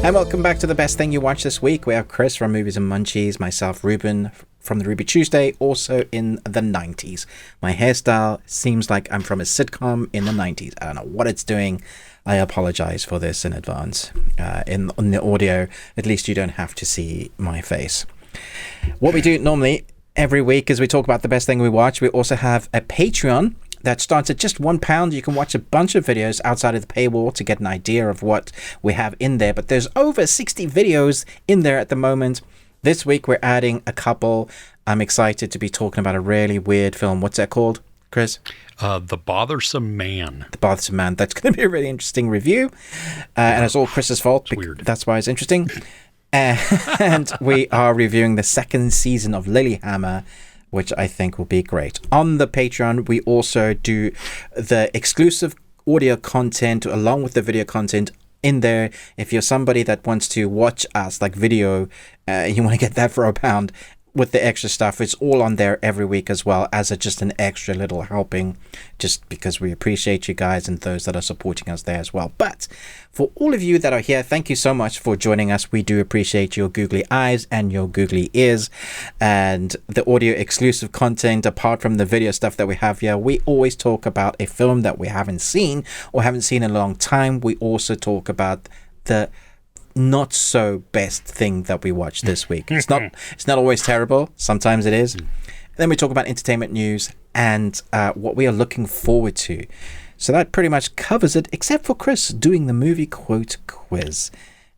And welcome back to the best thing you watched this week. We have Chris from Movies and Munchies, myself, Ruben from the Ruby Tuesday, also in the 90s. My hairstyle seems like I'm from a sitcom in the 90s. I don't know what it's doing. I apologize for this in advance. On the audio, at least you don't have to see my face. What we do normally every week is we talk about the best thing we watch. We also have a Patreon that starts at just £1. You can watch a bunch of videos outside of the paywall to get an idea of what we have in there. But there's over 60 videos in there at the moment. This week, we're adding a couple. I'm excited to be talking about a really weird film. What's that called, Chris? The Bothersome Man. The Bothersome Man. That's going to be a really interesting review. And it's all Chris's fault. Weird. That's why it's interesting. And we are reviewing the second season of Lilyhammer, which I think will be great. On the Patreon, we also do the exclusive audio content along with the video content in there. If you're somebody that wants to watch us like video, you want to get that for £1 with the extra stuff. It's all on there every week as well as just an extra little helping, just because we appreciate you guys and those that are supporting us there as well. But for all of you that are here, thank you so much for joining us. We do appreciate your googly eyes and your googly ears and the audio exclusive content. Apart from the video stuff that we have here, we always talk about a film that we haven't seen or haven't seen in a long time. We also talk about the not so best thing that we watched this week. It's not always terrible. Sometimes it is. Then we talk about entertainment news and what we are looking forward to. So that pretty much covers it, except for Chris doing the movie quote quiz.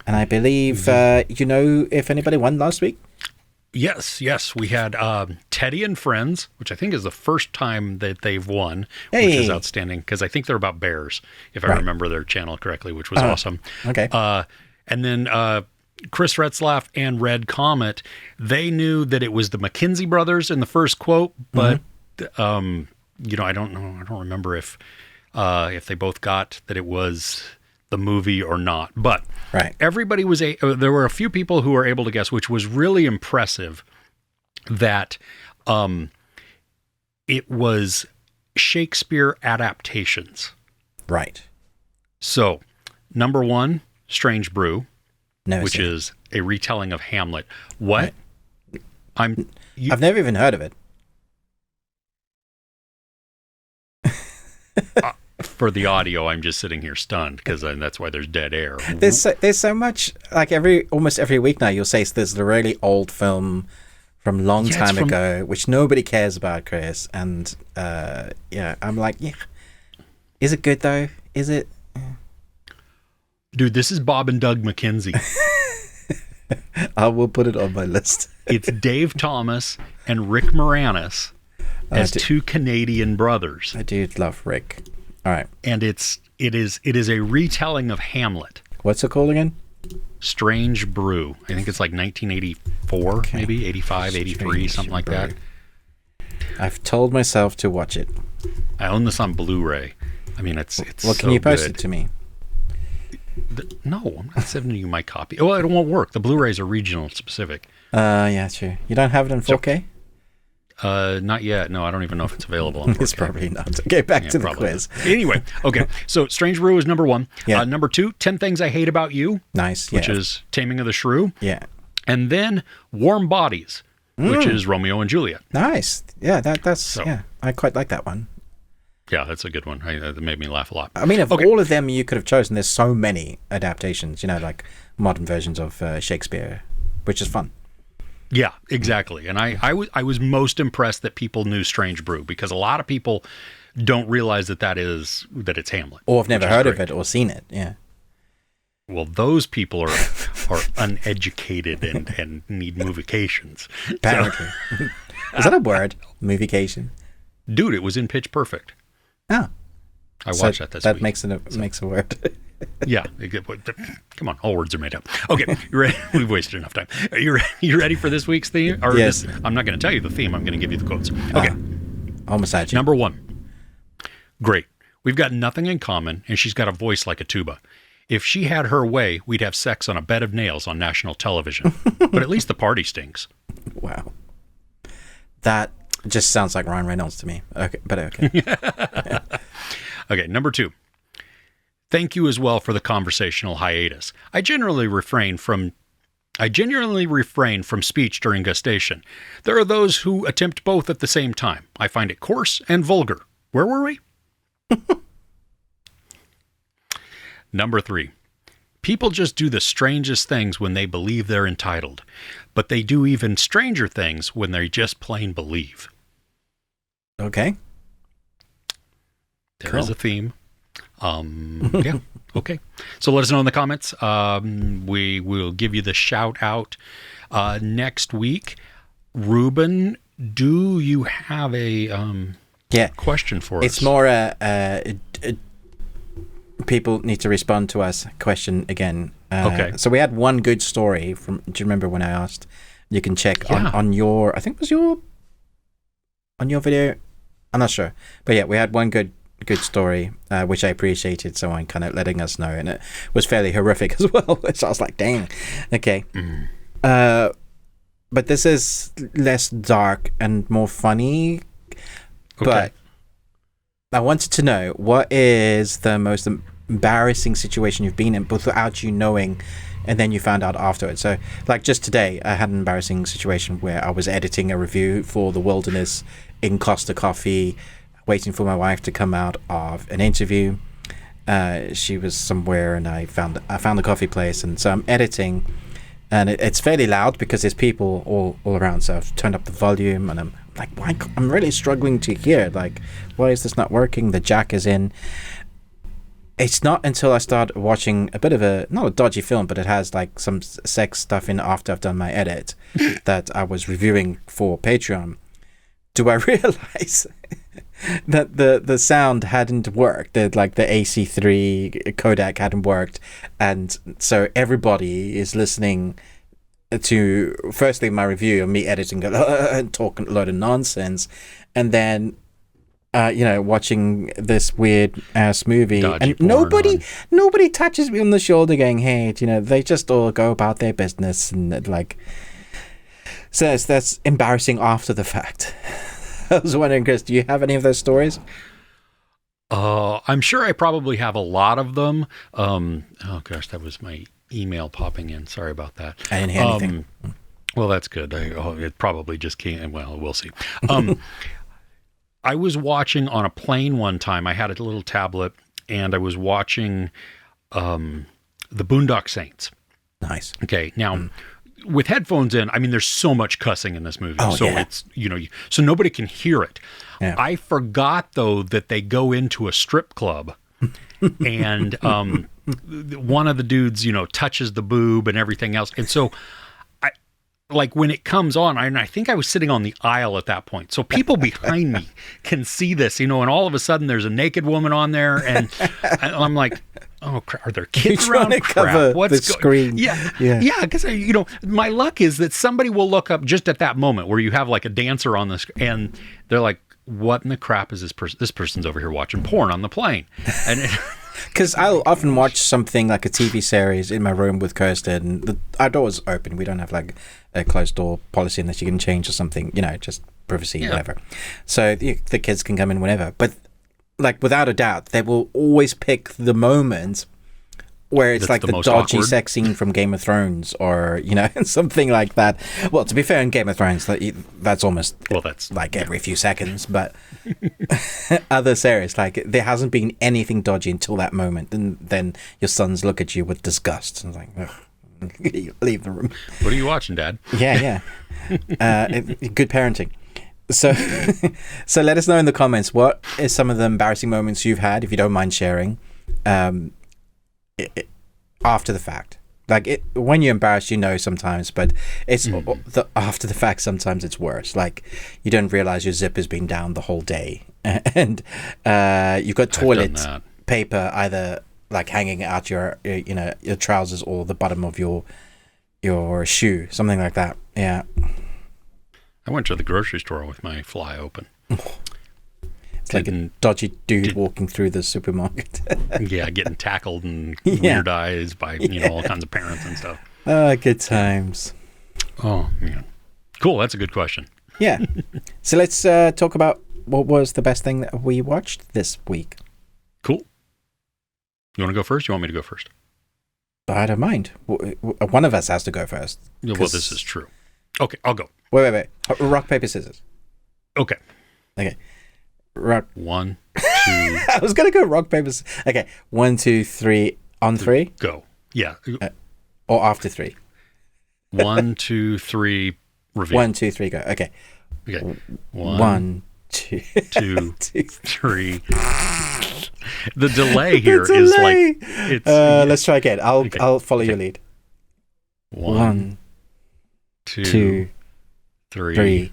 And I believe you know if anybody won last week. Yes. We had Teddy and Friends, which I think is the first time that they've won, which is outstanding because I think they're about bears, if I remember their channel correctly, which was awesome. Okay. And then Chris Retzlaff and Red Comet, they knew that it was the McKinsey brothers in the first quote, but I don't know. I don't remember if they both got that it was the movie or not. But everybody was there were a few people who were able to guess, which was really impressive. That it was Shakespeare adaptations. Right. So, number one, Strange Brew, which is is a retelling of Hamlet. What? Right. I've never even heard of it. For the audio, I'm just sitting here stunned because that's why there's dead air. There's so much, like almost every week now, you'll say there's the really old film from a long time ago, which nobody cares about, Chris. And I'm like, is it good though? Is it? Dude, this is Bob and Doug McKenzie. I will put it on my list. It's Dave Thomas and Rick Moranis as two Canadian brothers. I do love Rick. All right. And it is a retelling of Hamlet. What's it called again? Strange Brew. I think it's like 1984, maybe 85, 83, something like that. I've told myself to watch it. I own this on Blu-ray. I mean, it's well, can you post it to me? No, I'm not sending you my copy. Oh, it won't work. The Blu-rays are regional specific. Yeah, true. You don't have it in 4K? Not yet. No, I don't even know if it's available on 4K. It's probably not. Okay, back to the quiz. Anyway, okay. So Strange Brew is number one. Yeah. Number two, 10 Things I Hate About You. Nice. Which is Taming of the Shrew. Yeah. And then Warm Bodies, which is Romeo and Juliet. Nice. Yeah, I quite like that one. Yeah, that's a good one. That made me laugh a lot. I mean, of all of them you could have chosen, there's so many adaptations, like modern versions of Shakespeare, which is fun. Yeah, exactly. And I was most impressed that people knew Strange Brew because a lot of people don't realize that it's Hamlet. Or have never heard of it or seen it. Yeah. Well, those people are uneducated and need movications. Apparently. Is that a word? Movication? Dude, it was in Pitch Perfect. Oh. I watched that this week. That makes a word. Yeah. Come on. All words are made up. Okay. You ready? We've wasted enough time. Are you ready for this week's theme? Or yes. I'm not going to tell you the theme. I'm going to give you the quotes. Okay. Homicide. Number one. Great. We've got nothing in common, and she's got a voice like a tuba. If she had her way, we'd have sex on a bed of nails on national television. But at least the party stinks. Wow. That just sounds like Ryan Reynolds to me. Okay, but okay. Okay, number two. Thank you as well for the conversational hiatus. I genuinely refrain from speech during gustation. There are those who attempt both at the same time. I find it coarse and vulgar. Where were we? Number 3. People just do the strangest things when they believe they're entitled, but they do even stranger things when they just plain believe. Okay. There is a theme. Yeah. Okay. So let us know in the comments. We will give you the shout out next week. Ruben, do you have a question for us? It's more people need to respond to us question again. Okay. So we had one good story from. Do you remember when I asked? You can check on your. I think it was on your video. I'm not sure, but yeah, we had one good story, which I appreciated someone kind of letting us know, and it was fairly horrific as well. So I was like, dang, okay. But this is less dark and more funny. Okay. But I wanted to know, what is the most embarrassing situation you've been in, but without you knowing, and then you found out afterwards? So, like just today, I had an embarrassing situation where I was editing a review for The Wilderness in Costa Coffee, waiting for my wife to come out of an interview. She was somewhere, and I found the coffee place, and so I'm editing, and it's fairly loud because there's people all around. So I've turned up the volume, and I'm like, why? I'm really struggling to hear. Like, why is this not working? The jack is in. It's not until I start watching a bit of not a dodgy film, but it has like some sex stuff in after I've done my edit that I was reviewing for Patreon, do I realize that the sound hadn't worked, that like the AC3 codec hadn't worked, and so everybody is listening to firstly my review of me editing and talking a load of nonsense, and then watching this weird ass movie, dodgy and nobody touches me on the shoulder going, hey, they just all go about their business, and like, so that's embarrassing after the fact. I was wondering, Chris, do you have any of those stories? I'm sure I probably have a lot of them. Oh gosh, that was my email popping in. Sorry about that. I didn't hear anything. Well, that's good. It probably just can't. Well, we'll see. I was watching on a plane one time. I had a little tablet, and I was watching the Boondock Saints. Nice. Okay, now with headphones in, I mean, there's so much cussing in this movie, it's so nobody can hear it. Yeah. I forgot though that they go into a strip club, and one of the dudes, touches the boob and everything else, and so. Like when it comes on, I think I was sitting on the aisle at that point. So people behind me can see this, and all of a sudden there's a naked woman on there, and I'm like, oh, are there kids around? Trying to cover the screen. Yeah. Because my luck is that somebody will look up just at that moment where you have like a dancer on the screen, and they're like, what in the crap is this person? This person's over here watching porn on the plane, and. Because I'll often watch something like a TV series in my room with Kirsten. Our door's open. We don't have like a closed door policy unless you can change or something, just privacy, whatever. So the kids can come in whenever. But like without a doubt, they will always pick the moment where it's like the dodgy awkward sex scene from Game of Thrones, or something like that. Well, to be fair, in Game of Thrones, that's almost that's like every few seconds. But other series, like there hasn't been anything dodgy until that moment, and then your sons look at you with disgust and like, leave the room. What are you watching, Dad? Yeah. Good parenting. So let us know in the comments, what is some of the embarrassing moments you've had, if you don't mind sharing. After the fact, like when you're embarrassed, sometimes, but it's after the fact. Sometimes it's worse. Like you don't realize your zip has been down the whole day, and you've got toilet paper either like hanging out your your trousers or the bottom of your shoe, something like that. Yeah. I went to the grocery store with my fly open. It's like a dodgy dude walking through the supermarket. Yeah, getting tackled and weird eyes by all kinds of parents and stuff. Good times. Oh man, cool. That's a good question. Yeah. So let's talk about what was the best thing that we watched this week. Cool. You want to go first? You want me to go first? I don't mind. One of us has to go first. Well, this is true. Okay, I'll go. Wait. Rock, paper, scissors. Okay. Rock. 1, 2. I was going to go rock, paper, scissors. Okay. 1, 2, 3. On 3? Go. Yeah. Or after 3? 1, 2, 3. Reveal. 1, 2, 3, go. Okay. 1, 2, 3. The delay here is like it's. Let's try again. I'll follow your lead. 1, 2, 3.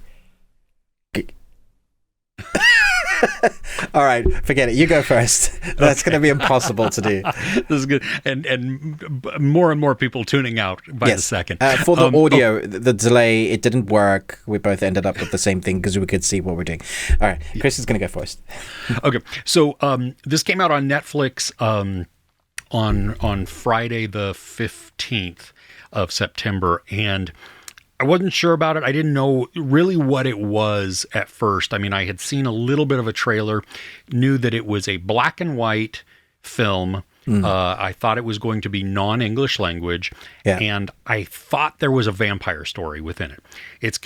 All right, forget it. You go first. That's going to be impossible to do. This is good, and more people tuning out by the second. For the audio, the delay, it didn't work. We both ended up with the same thing because we could see what we're doing. All right, Chris is going to go first. Okay, so this came out on Netflix on Friday the 15th of September, and I wasn't sure about it. I didn't know really what it was at first. I mean, I had seen a little bit of a trailer, knew that it was a black and white film. I thought it was going to be non-English language, and I thought there was a vampire story within it. It's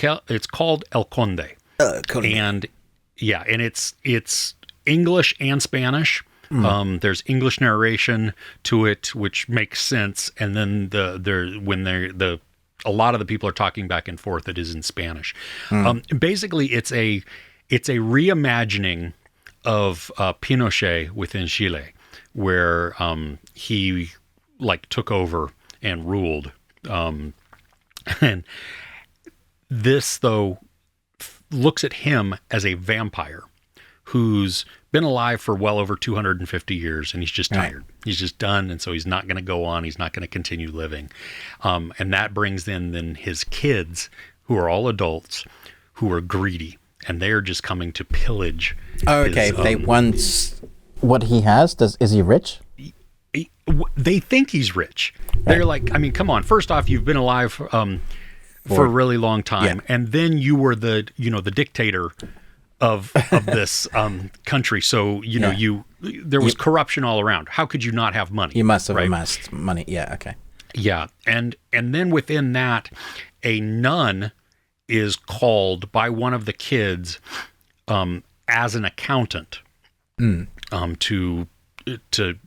called El Conde. And it's English and Spanish. There's English narration to it, which makes sense, and then a lot of the people are talking back and forth. It is in Spanish. Basically, it's a reimagining of Pinochet within Chile, where he took over and ruled. And this though looks at him as a vampire who's been alive for well over 250 years, and he's just tired. He's just done, and so he's not going to go on. He's not going to continue living. And that brings in then his kids, who are all adults, who are greedy, and they're just coming to pillage. Oh, okay. They want what he has. Is he rich? They think he's rich. They're like, I mean, come on. First off, you've been alive for a really long time, and then you were the dictator of this country. So there was corruption all around. How could you not have money? You must have amassed money. Yeah. Okay. Yeah, and then within that, a nun is called by one of the kids as an accountant to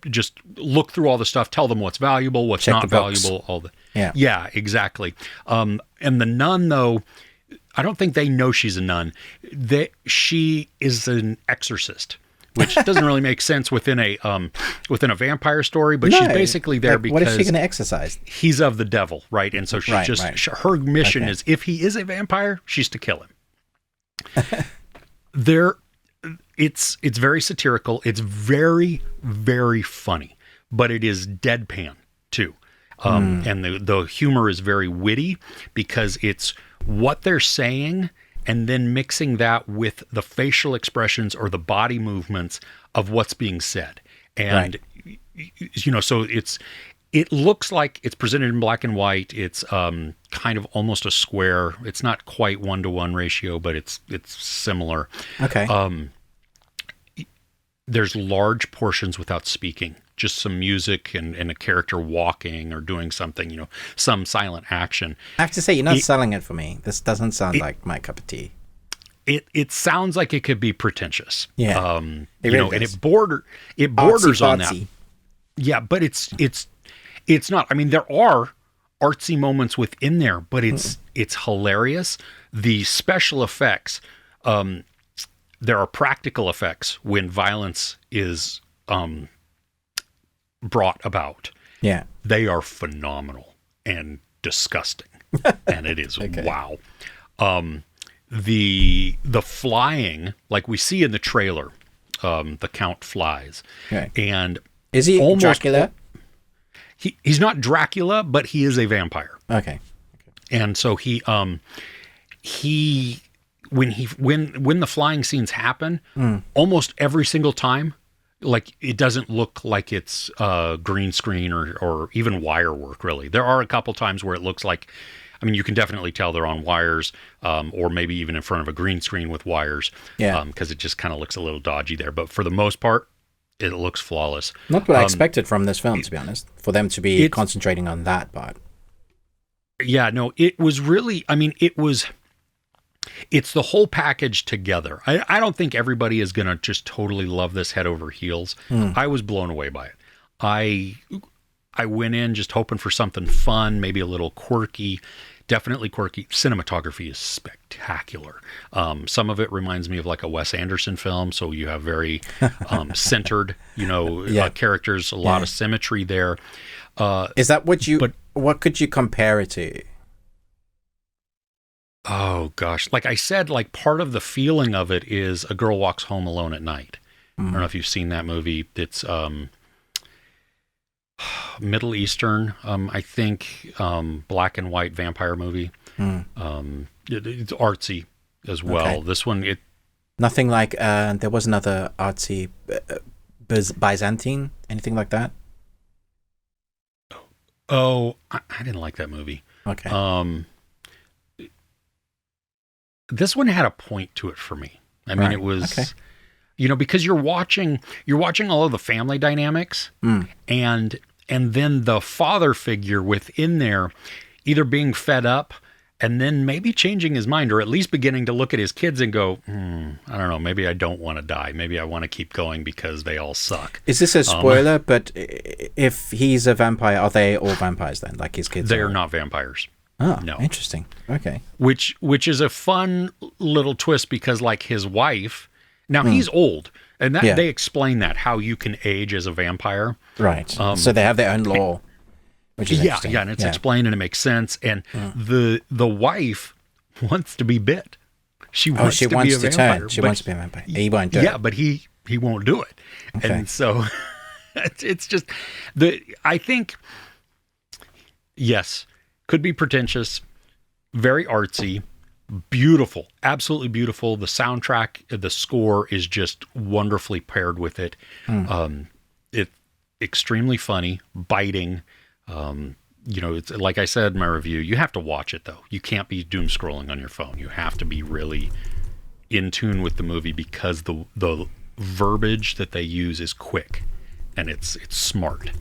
just look through all the stuff, tell them what's valuable, what's not valuable, all the yeah, exactly. And the nun, though, I don't think they know she's a nun. She is an exorcist, which doesn't really make sense within a vampire story. But she's basically there because what is she going to exorcise? He's of the devil, right? And so she's her mission is, if he is a vampire, she's to kill him. It's very satirical. It's very, very funny, but it is deadpan too. And the humor is very witty because it's what they're saying and then mixing that with the facial expressions or the body movements of what's being said. And, so it looks like it's presented in black and white. It's kind of almost a square. It's not quite 1-to-1 ratio, but it's similar. Okay. There's large portions without speaking. Just some music and a character walking or doing something, some silent action. I have to say, you're not selling it for me. This doesn't sound like my cup of tea. It sounds like it could be pretentious. Yeah. And it borders on that. Yeah, but it's not. I mean, there are artsy moments within there, but it's hilarious. The special effects, there are practical effects when violence is brought about. Yeah. They are phenomenal and disgusting. And it is wow. The flying, like we see in the trailer, the Count flies. Okay. And is he Dracula? He's not Dracula, but he is a vampire. Okay. And so when the flying scenes happen, almost every single time, like, it doesn't look like it's green screen or even wire work, really. There are a couple times where it looks like, I mean, you can definitely tell they're on wires, or maybe even in front of a green screen with wires, because it just kind of looks a little dodgy there. But for the most part, It looks flawless. Not what I expected from this film, to be honest, for them to be concentrating on that part. Yeah, no, it was really, I mean, it's the whole package together. I don't think everybody is going to just totally love this head over heels. I was blown away by it. I went in just hoping for something fun, maybe a little quirky. Definitely quirky. Cinematography is spectacular. Some of it reminds me of like a Wes Anderson film. So you have very centered, characters, a lot of symmetry there. Is that what could you compare it to? Oh gosh. Like I said, like part of the feeling of it is A Girl Walks Home Alone at Night. I don't know if you've seen that movie. It's Middle Eastern, I think, black and white vampire movie. It's artsy as well. Okay. This one, nothing like there was another artsy Byzantine, anything like that. Oh, I didn't like that movie. Okay. This one had a point to it for me. I mean, it was, because you're watching all of the family dynamics, and then the father figure within there either being fed up and then maybe changing his mind, or at least beginning to look at his kids and go, I don't know, maybe I don't want to die. Maybe I want to keep going because they all suck. Is this a spoiler? But if he's a vampire, are they all vampires then? Like his kids? They are not vampires. Oh, no. Interesting. Okay. Which is a fun little twist, because like his wife, now he's old, and that they explain that, how you can age as a vampire. Right. So they have their own law, which is interesting. Yeah, and it's explained and it makes sense. And the wife wants to be bit. She wants to be a vampire. She wants to be a vampire. He won't do it. Yeah, but he won't do it. Okay. And so it's just I think, yes, could be pretentious, very artsy, beautiful, absolutely beautiful. The soundtrack, the score is just wonderfully paired with it. It's extremely funny, biting. It's like I said in my review, you have to watch it though. You can't be doom scrolling on your phone. You have to be really in tune with the movie, because the verbiage that they use is quick and it's smart.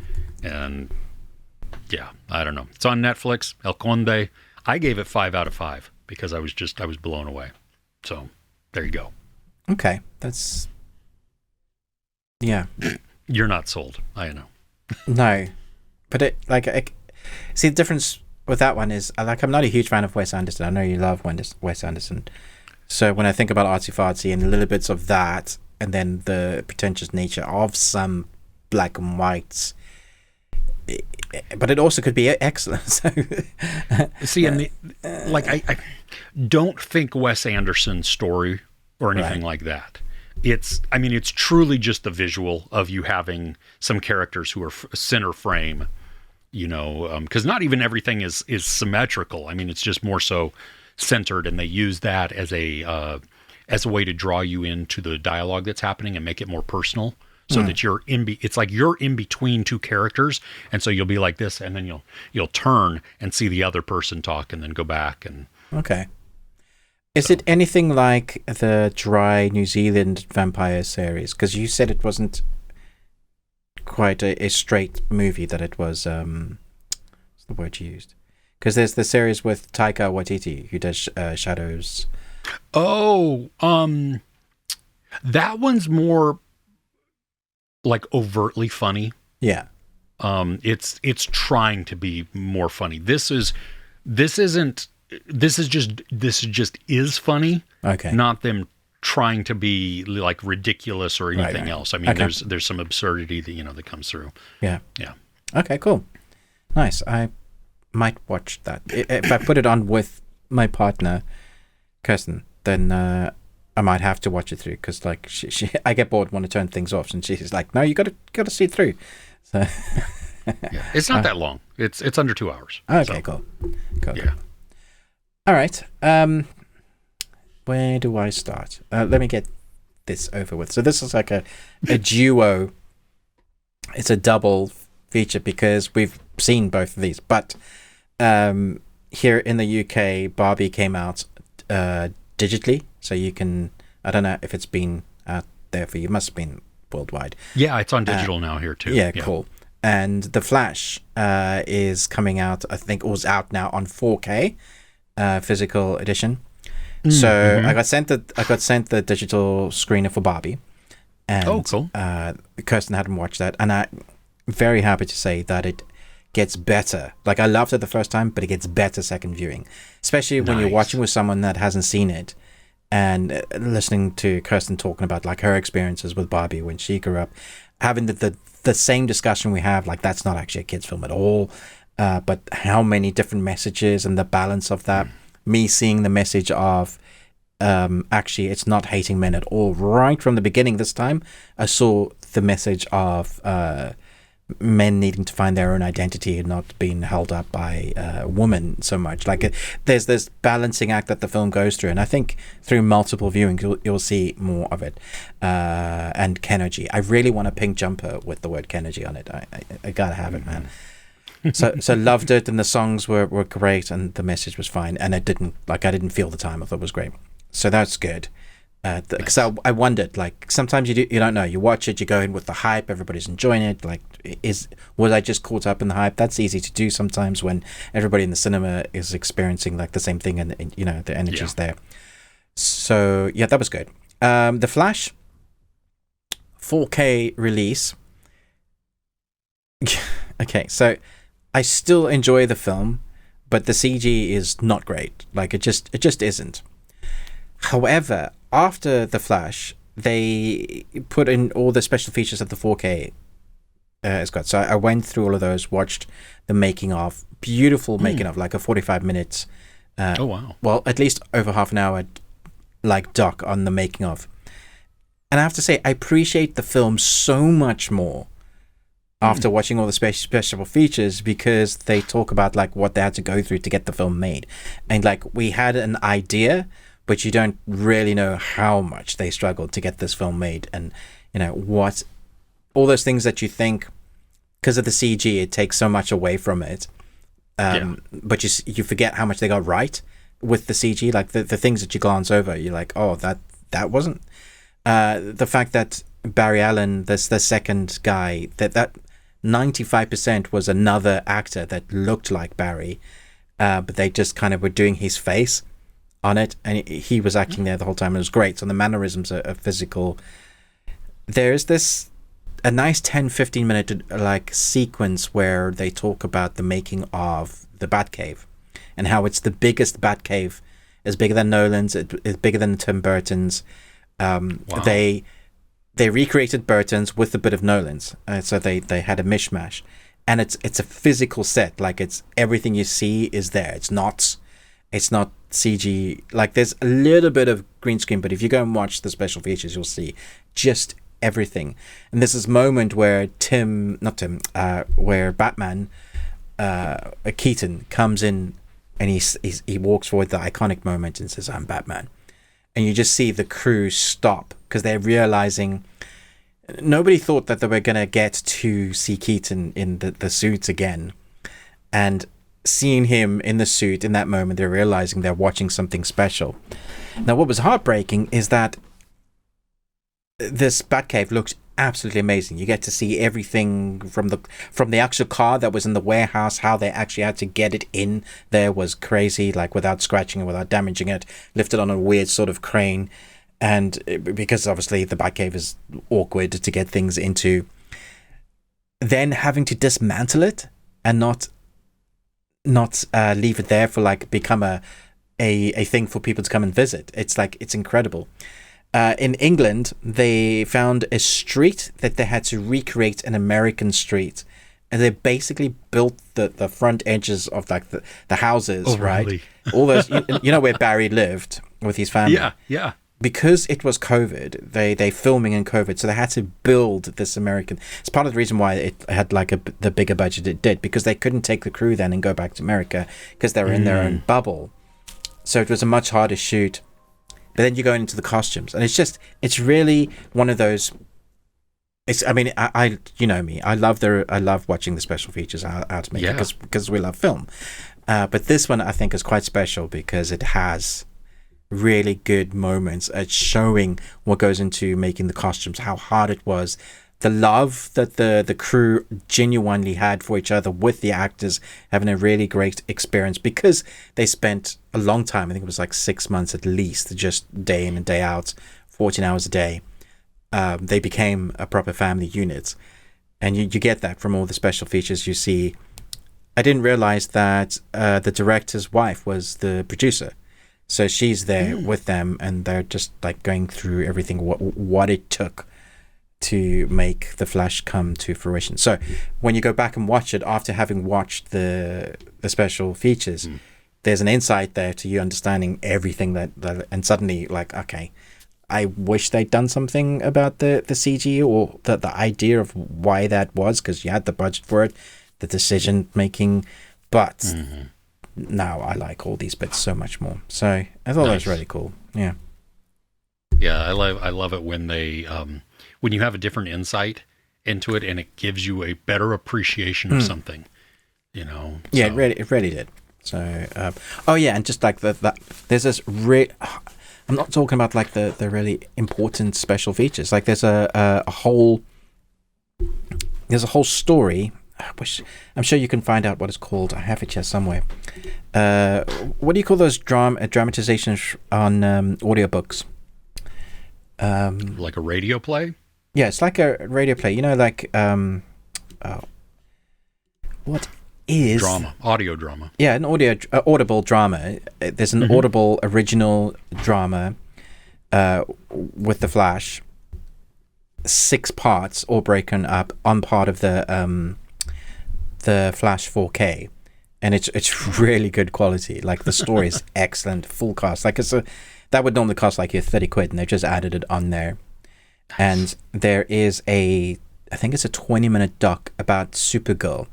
And yeah, I don't know. It's on Netflix, El Conde. I gave it 5 out of 5 because I was blown away. So there you go. Okay. That's, yeah. You're not sold. I know. No, but see, the difference with that one is, I'm not a huge fan of Wes Anderson. I know you love Wes Anderson. So when I think about artsy fartsy and little bits of that, and then the pretentious nature of some black and whites, but it also could be excellent. So, see, and I don't think Wes Anderson's story or anything like that. It's truly just the visual of you having some characters who are center frame, because not even everything is symmetrical. I mean, it's just more so centered, and they use that as a way to draw you into the dialogue that's happening and make it more personal. So that you're it's like you're in between two characters, and so you'll be like this, and then you'll turn and see the other person talk, and then go back. And okay, is it anything like the dry New Zealand vampire series? Because you said it wasn't quite a straight movie; that it was what's the word you used? Because there's the series with Taika Waititi who does Shadows. Oh, that one's more like overtly funny. Yeah. It's trying to be more funny. This is just funny. Okay. Not them trying to be like ridiculous or anything else. I mean, there's some absurdity that that comes through. Yeah. Yeah. Okay, cool. Nice. I might watch that. If I put it on with my partner, Kirsten, then I might have to watch it through, because like she I get bored, want to turn things off, and she's like, no, you got to see it through. So yeah, it's not that long. It's under 2 hours. Okay, so. Cool. Yeah. All right. Where do I start? Let me get this over with. So this is like a duo. It's a double feature because we've seen both of these, but here in the UK, Barbie came out digitally, so you can, I don't know if it's been out there for you, must have been worldwide. Yeah, it's on digital now here too. Yeah, cool. And The Flash is coming out, I think it was out now on 4K physical edition. So I got sent the digital screener for Barbie. And cool. Kirsten hadn't watched that, and I'm very happy to say that it gets better. Like, I loved it the first time, but it gets better second viewing, especially when you're watching with someone that hasn't seen it, and listening to Kirsten talking about like her experiences with Barbie when she grew up, having the same discussion we have, like that's not actually a kid's film at all, but how many different messages and the balance of that. Me seeing the message of actually it's not hating men at all right from the beginning. This time I saw the message of men needing to find their own identity and not being held up by women so much. Like there's this balancing act that the film goes through, and I think through multiple viewings you'll see more of it. And Kenergy, I really want a pink jumper with the word Kenergy on it. I gotta have it, man. So loved it, and the songs were great, and the message was fine, and I didn't feel the time. I thought it was great, so that's good. Because I wondered, like sometimes you don't know. You watch it, you go in with the hype, everybody's enjoying it. Like, was I just caught up in the hype? That's easy to do sometimes when everybody in the cinema is experiencing like the same thing, and the energy's there. So yeah, that was good. The Flash 4K release. Okay, so I still enjoy the film, but the CG is not great. Like it just isn't. However, after The Flash, they put in all the special features that the 4K has got. So I went through all of those, watched the making of, beautiful making of, like a 45 minutes. Oh wow! Well, at least over half an hour, like doc on the making of. And I have to say, I appreciate the film so much more after watching all the special features, because they talk about like what they had to go through to get the film made, and like we had an idea, but you don't really know how much they struggled to get this film made, and what all those things that you think because of the CG it takes so much away from it, but you forget how much they got right with the CG. Like the things that you glance over, you're like, oh, that wasn't the fact that Barry Allen, the second guy, that 95% was another actor that looked like Barry, but they just kind of were doing his face on it, and he was acting there the whole time. It was great. So the mannerisms are physical. There's a nice 10-15 minute like sequence where they talk about the making of the Batcave and how it's the biggest Batcave. It's bigger than Nolan's. It's bigger than Tim Burton's. Wow. They recreated Burton's with a bit of Nolan's, so they had a mishmash, and it's a physical set. Like it's everything you see is there. It's not CG. Like there's a little bit of green screen, but if you go and watch the special features, you'll see just everything. And there's this moment where where Batman, Keaton comes in, and he walks forward the iconic moment and says, "I'm Batman." And you just see the crew stop because they're realizing nobody thought that they were going to get to see Keaton in the suit again. And seeing him in the suit in that moment, they're realizing they're watching something special. Now, what was heartbreaking is that this Batcave looked absolutely amazing. You get to see everything from the actual car that was in the warehouse. How they actually had to get it in there was crazy, like without scratching it, without damaging it, lifted on a weird sort of crane. And because obviously the Batcave is awkward to get things into, then having to dismantle it and not leave it there for like become a thing for people to come and visit. It's like, it's incredible. In England, they found a street that they had to recreate an American street, and they basically built the front edges of like the houses, right? Really? All those, you know where Barry lived with his family. Yeah. Because it was COVID, they filming in COVID, so they had to build this American. It's part of the reason why it had like the bigger budget it did, because they couldn't take the crew then and go back to America because they were in their own bubble. So it was a much harder shoot. But then you go into the costumes, and it's really one of those. I you know me, I love watching the special features out to make because we love film. But this one I think is quite special because it has really good moments at showing what goes into making the costumes, how hard it was, the love that the crew genuinely had for each other, with the actors having a really great experience because they spent a long time, I think it was like 6 months at least, just day in and day out, 14 hours a day. They became a proper family unit. And you get that from all the special features you see. I didn't realize that the director's wife was the producer. So she's there with them, and they're just like going through everything, what it took to make the Flash come to fruition. So when you go back and watch it after having watched the special features, there's an insight there to you understanding everything that and suddenly like, okay, I wish they'd done something about the CG or the idea of why that was, because you had the budget for it, the decision making, but now I like all these bits so much more. So I thought that was really cool. Yeah. Yeah, I love it when they when you have a different insight into it and it gives you a better appreciation of something, you know. Yeah, so. It really did. So and just like that there's this I'm not talking about like the really important special features. Like there's a whole story, which I'm sure you can find out what it's called. I have it here somewhere. What do you call those dramatizations on audiobooks? Like a radio play? Yeah, it's like a radio play. You know, like what is drama? Audio drama. Yeah, an audible drama. There's an audible original drama with the Flash. 6 parts, all broken up on part of the Flash 4K, and it's really good quality. Like the story is excellent, full cast. Like that would normally cost like you £30, and they've just added it on there. And there is I think it's a 20-minute doc about Supergirl,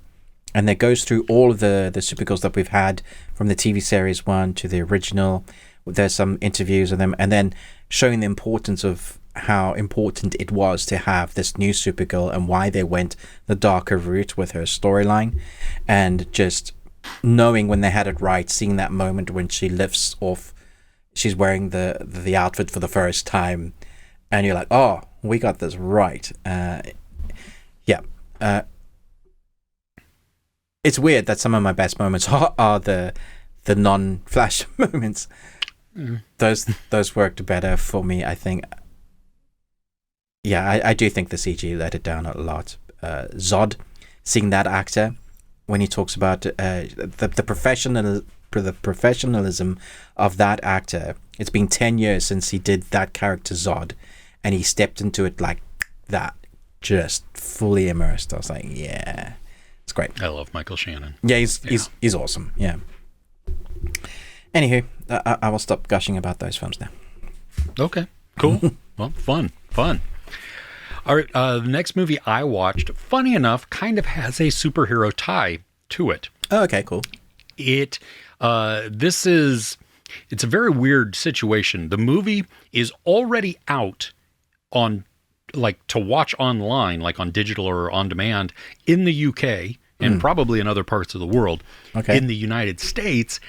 and it goes through all of the Supergirls that we've had from the TV series 1 to the original. There's some interviews of them, and then showing the importance of how important it was to have this new Supergirl and why they went the darker route with her storyline, and just knowing when they had it right, seeing that moment when she lifts off, she's wearing the outfit for the first time, and you're like, oh, we got this right. It's weird that some of my best moments are the non-Flash moments. Those worked better for me, I think. Yeah, I do think the CG let it down a lot. Zod, seeing that actor when he talks about the professionalism of that actor. It's been 10 years since he did that character Zod, and he stepped into it like that, just fully immersed. I was like, yeah, it's great. I love Michael Shannon. Yeah, he's awesome. Yeah. Anywho, I will stop gushing about those films now. Okay, cool. Well, fun. All right, the next movie I watched, funny enough, kind of has a superhero tie to it. Oh, okay, cool. It's a very weird situation. The movie is already out on, like, to watch online, like on digital or on demand in the UK and probably in other parts of the world. Okay. In the United States,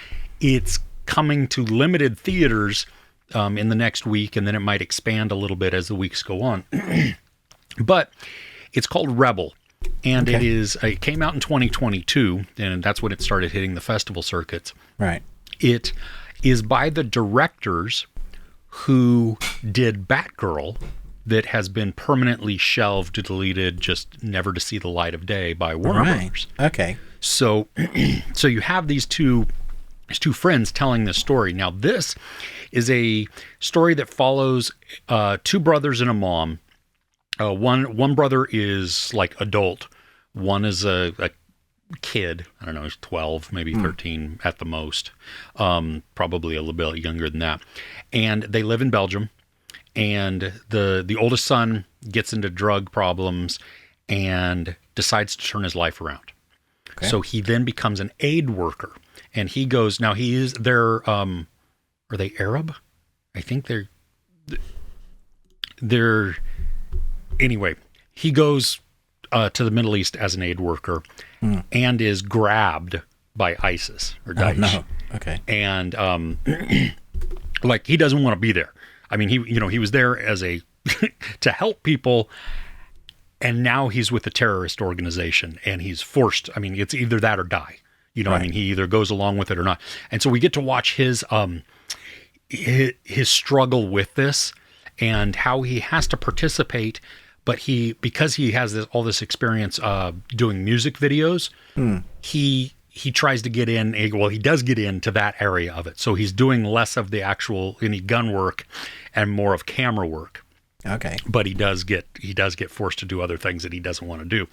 it's coming to limited theaters in the next week, and then it might expand a little bit as the weeks go on. But it's called Rebel, and it came out in 2022, and that's when it started hitting the festival circuits. Right. It is by the directors who did Batgirl, that has been permanently shelved, deleted, just never to see the light of day by Warner Brothers. Okay. So you have these two friends telling this story. Now, this is a story that follows 2 brothers and a mom. One brother is like adult. One is a kid. I don't know, he's 12, maybe 13 at the most. Probably a little bit younger than that. And they live in Belgium. And the oldest son gets into drug problems and decides to turn his life around. Okay. So he then becomes an aid worker. And he goes, now they're are they Arab? I think they're anyway, he goes to the Middle East as an aid worker and is grabbed by ISIS or Daesh. Oh, no. Okay. And Like, he doesn't want to be there. I mean, he was there as a to help people, and now he's with a terrorist organization, and he's forced. I mean, it's either that or die. Right. I mean, he either goes along with it or not. And so we get to watch his struggle with this and how he has to participate, but because he has all this experience doing music videos, he tries to get in. Well, he does get into that area of it. So he's doing less of the actual any gun work and more of camera work. Okay. But he does get forced to do other things that he doesn't want to do.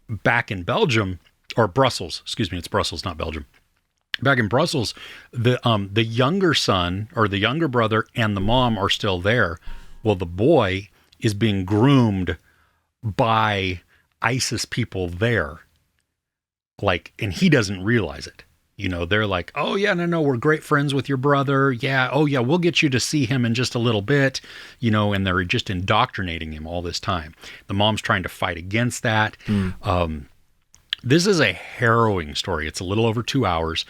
Back in Belgium, or Brussels, excuse me, it's Brussels, not Belgium. Back in Brussels, the younger son or the younger brother and the mom are still there. Well, the boy is being groomed by ISIS people there. Like, and he doesn't realize it. They're like, oh yeah, no, we're great friends with your brother. Yeah. Oh yeah, we'll get you to see him in just a little bit, and they're just indoctrinating him all this time. The mom's trying to fight against that. This is a harrowing story. It's a little over 2 hours.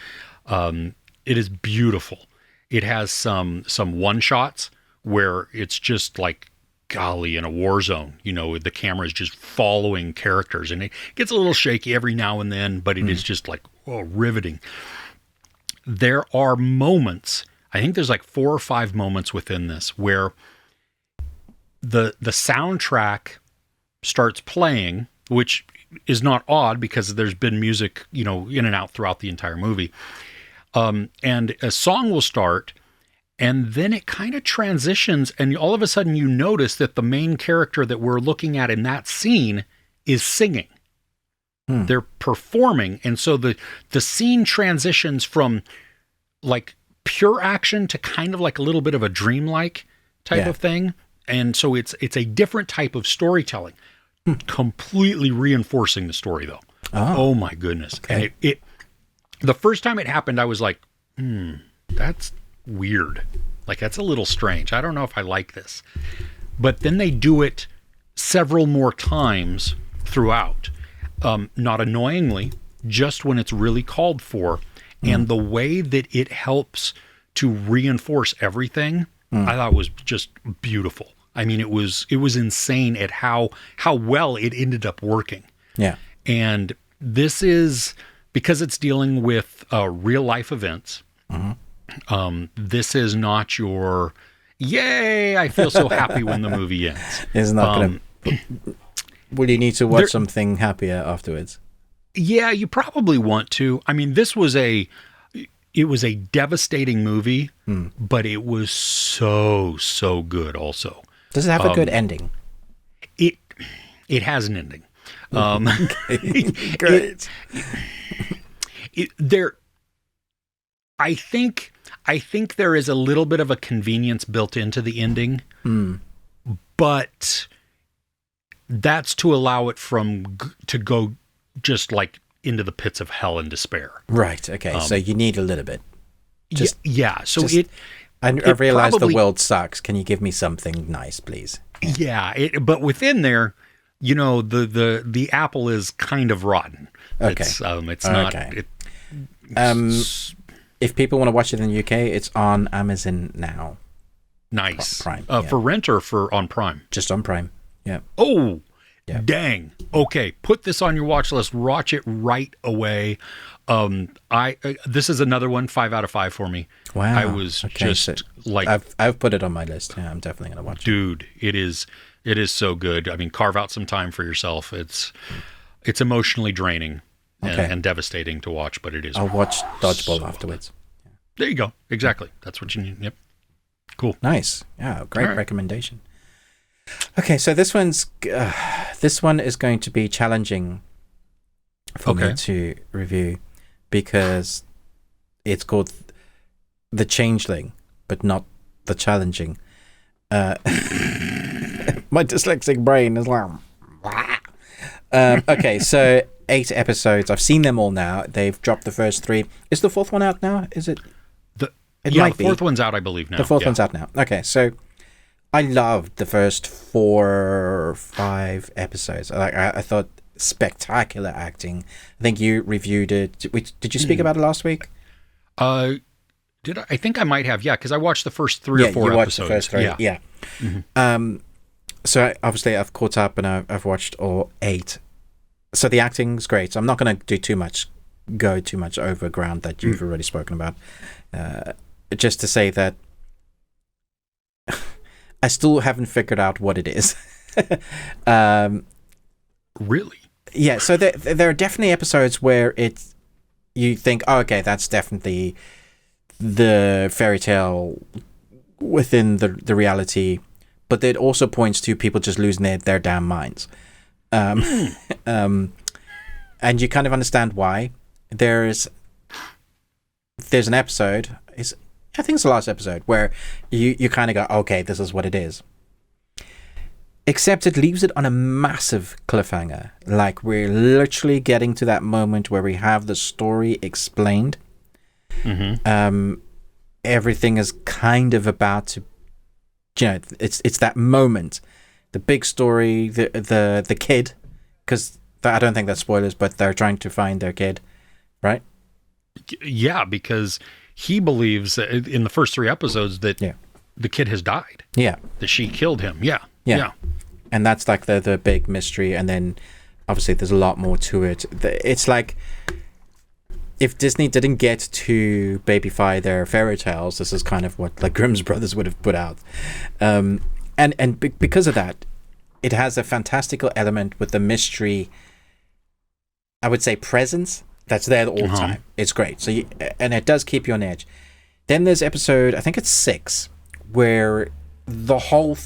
It is beautiful. It has some one shots where it's just like, golly, in a war zone, the camera is just following characters, and it gets a little shaky every now and then, but it is just like, riveting. There are moments, I think there's like 4 or 5 moments within this where the soundtrack starts playing, which is not odd because there's been music, in and out throughout the entire movie. And a song will start, and then it kind of transitions, and all of a sudden you notice that the main character that we're looking at in that scene is singing. They're performing, and so the scene transitions from like pure action to kind of like a little bit of a dreamlike type of thing. And so it's a different type of storytelling, completely reinforcing the story though. Oh my goodness. Okay. And the first time it happened, I was like, that's weird. Like, that's a little strange. I don't know if I like this. But then they do it several more times throughout. Not annoyingly, just when it's really called for. And the way that it helps to reinforce everything, I thought was just beautiful. I mean, it was insane at how well it ended up working. Yeah. And this is, because it's dealing with real life events. This is not your, yay, I feel so happy when the movie ends. It's not going to... Will you need to watch something happier afterwards? Yeah, you probably want to. I mean, it was a devastating movie, but it was so good also. Does it have a good ending? It has an ending. Great. I think there is a little bit of a convenience built into the ending, but that's to allow it to go just like into the pits of hell and despair. Right. Okay. So you need a little bit. So I realize the world sucks. Can you give me something nice, please? Yeah. But within there, the apple is kind of rotten. Okay. It's not. Okay. If people want to watch it in the UK, it's on Amazon now. Nice. Prime. For rent or on Prime? Just on Prime. Yeah. Oh, yeah. Dang. Okay. Put this on your watch list. Watch it right away. This is another one, 5 out of 5 for me. Wow. I was like, I've put it on my list. Yeah, I'm definitely going to watch it. Dude, it is so good. I mean, carve out some time for yourself. It's emotionally draining and devastating to watch, but it is. I'll watch Dodgeball afterwards. Yeah. There you go. Exactly. That's what you need. Yep. Cool. Nice. Yeah. Great recommendation. Okay, so this one is going to be challenging for me to review because it's called The Changeling, but not The Challenging. My dyslexic brain is like... okay, so 8 episodes. I've seen them all now. They've dropped the first 3. Is the 4th one out now? Is it? The 4th one's out, I believe, now. The 4th one's out now. Okay, so... I loved the first 4 or 5 episodes. I thought spectacular acting. I think you reviewed it. Did you speak about it last week? Did I think I might have, yeah, because I watched the first 3 or 4 you watched episodes. the first 3, yeah. Mm-hmm. So obviously I've caught up and I've watched all 8. So the acting's great. So I'm not going to go too much over ground that you've already spoken about. Just to say that I still haven't figured out what it is. Really? Yeah, so there are definitely episodes where you think, oh, okay, that's definitely the fairy tale within the reality, but it also points to people just losing their damn minds. And you kind of understand why. There's an episode, I think it's the last episode, where you kind of go, okay, this is what it is. Except it leaves it on a massive cliffhanger. Like, we're literally getting to that moment where we have the story explained. Mm-hmm. Everything is kind of about to, it's that moment. The big story, the kid, because I don't think that's spoilers, but they're trying to find their kid, right? Yeah, because he believes in the first 3 episodes that the kid has died. Yeah. That she killed him. Yeah. And that's like the big mystery. And then obviously there's a lot more to it. It's like, if Disney didn't get to babyfy their fairy tales, this is kind of what like Grimm's Brothers would have put out. And because of that, it has a fantastical element with the mystery, I would say, presence that's there all the time. It's great. So and it does keep you on edge. Then there's episode, I think it's 6, where the whole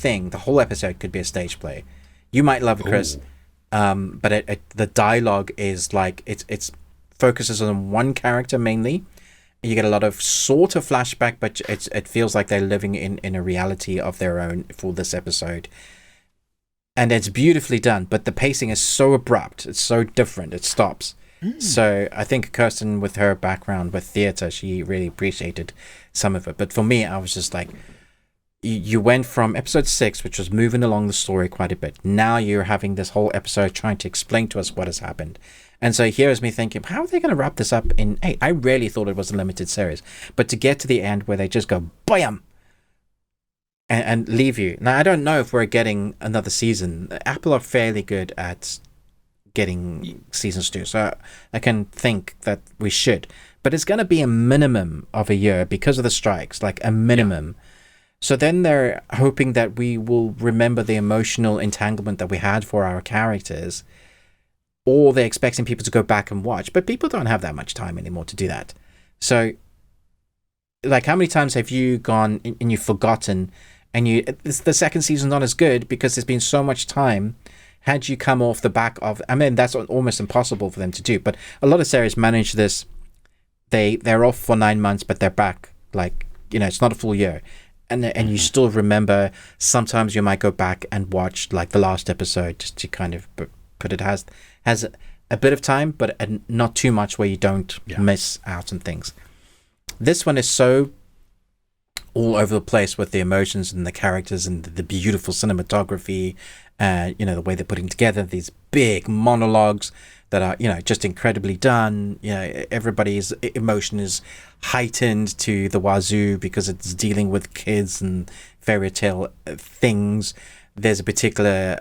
episode could be a stage play. You might love it, Chris, but the dialogue is like it's focuses on one character mainly. You get a lot of sort of flashback, but it feels like they're living in a reality of their own for this episode. And it's beautifully done, but the pacing is so abrupt. It's so different. It stops. So I think Kirsten, with her background with theatre, she really appreciated some of it. But for me, I was just like, you went from episode 6, which was moving along the story quite a bit. Now you're having this whole episode trying to explain to us what has happened. And so here's me thinking, how are they going to wrap this up in 8? I really thought it was a limited series. But to get to the end where they just go, bam! And leave you. Now, I don't know if we're getting another season. Apple are fairly good at getting seasons 2. So I can think that we should. But it's going to be a minimum of a year because of the strikes, like a minimum. Yeah. So then they're hoping that we will remember the emotional entanglement that we had for our characters, or they're expecting people to go back and watch. But people don't have that much time anymore to do that. So, like, how many times have you gone and you've forgotten, and the second season's not as good because there's been so much time? Had you come off the back of, I mean, that's almost impossible for them to do. But a lot of series manage this. They're off for 9 months, but they're back. Like, it's not a full year. And you still remember. Sometimes you might go back and watch like the last episode just to kind of, but it has a bit of time, but not too much where you don't miss out on things. This one is so all over the place with the emotions and the characters and the beautiful cinematography, the way they're putting together these big monologues that are, just incredibly done. Everybody's emotion is heightened to the wazoo because it's dealing with kids and fairy tale things. There's a particular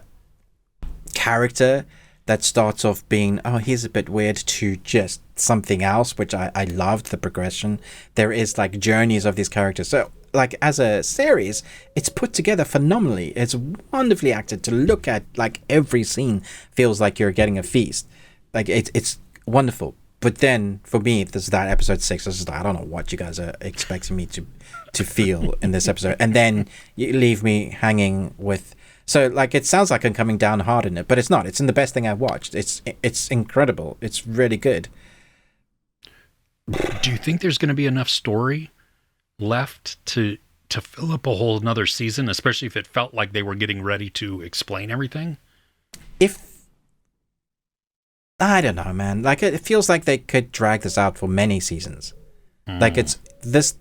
character that starts off being, he's a bit weird, to just something else, which I loved the progression. There is like journeys of these characters. So like as a series, it's put together phenomenally. It's wonderfully acted. To look at, like, every scene feels like you're getting a feast. Like it's wonderful. But then for me, there's that episode 6. This is like, I don't know what you guys are expecting me to feel in this episode, and then you leave me hanging with. So like it sounds like I'm coming down hard in it, but it's not. It's in the best thing I've watched. It's incredible. It's really good. Do you think there's going to be enough story left to fill up a whole another season, especially if it felt like they were getting ready to explain everything? I don't know, man. Like, it feels like they could drag this out for many seasons. Like, it's this,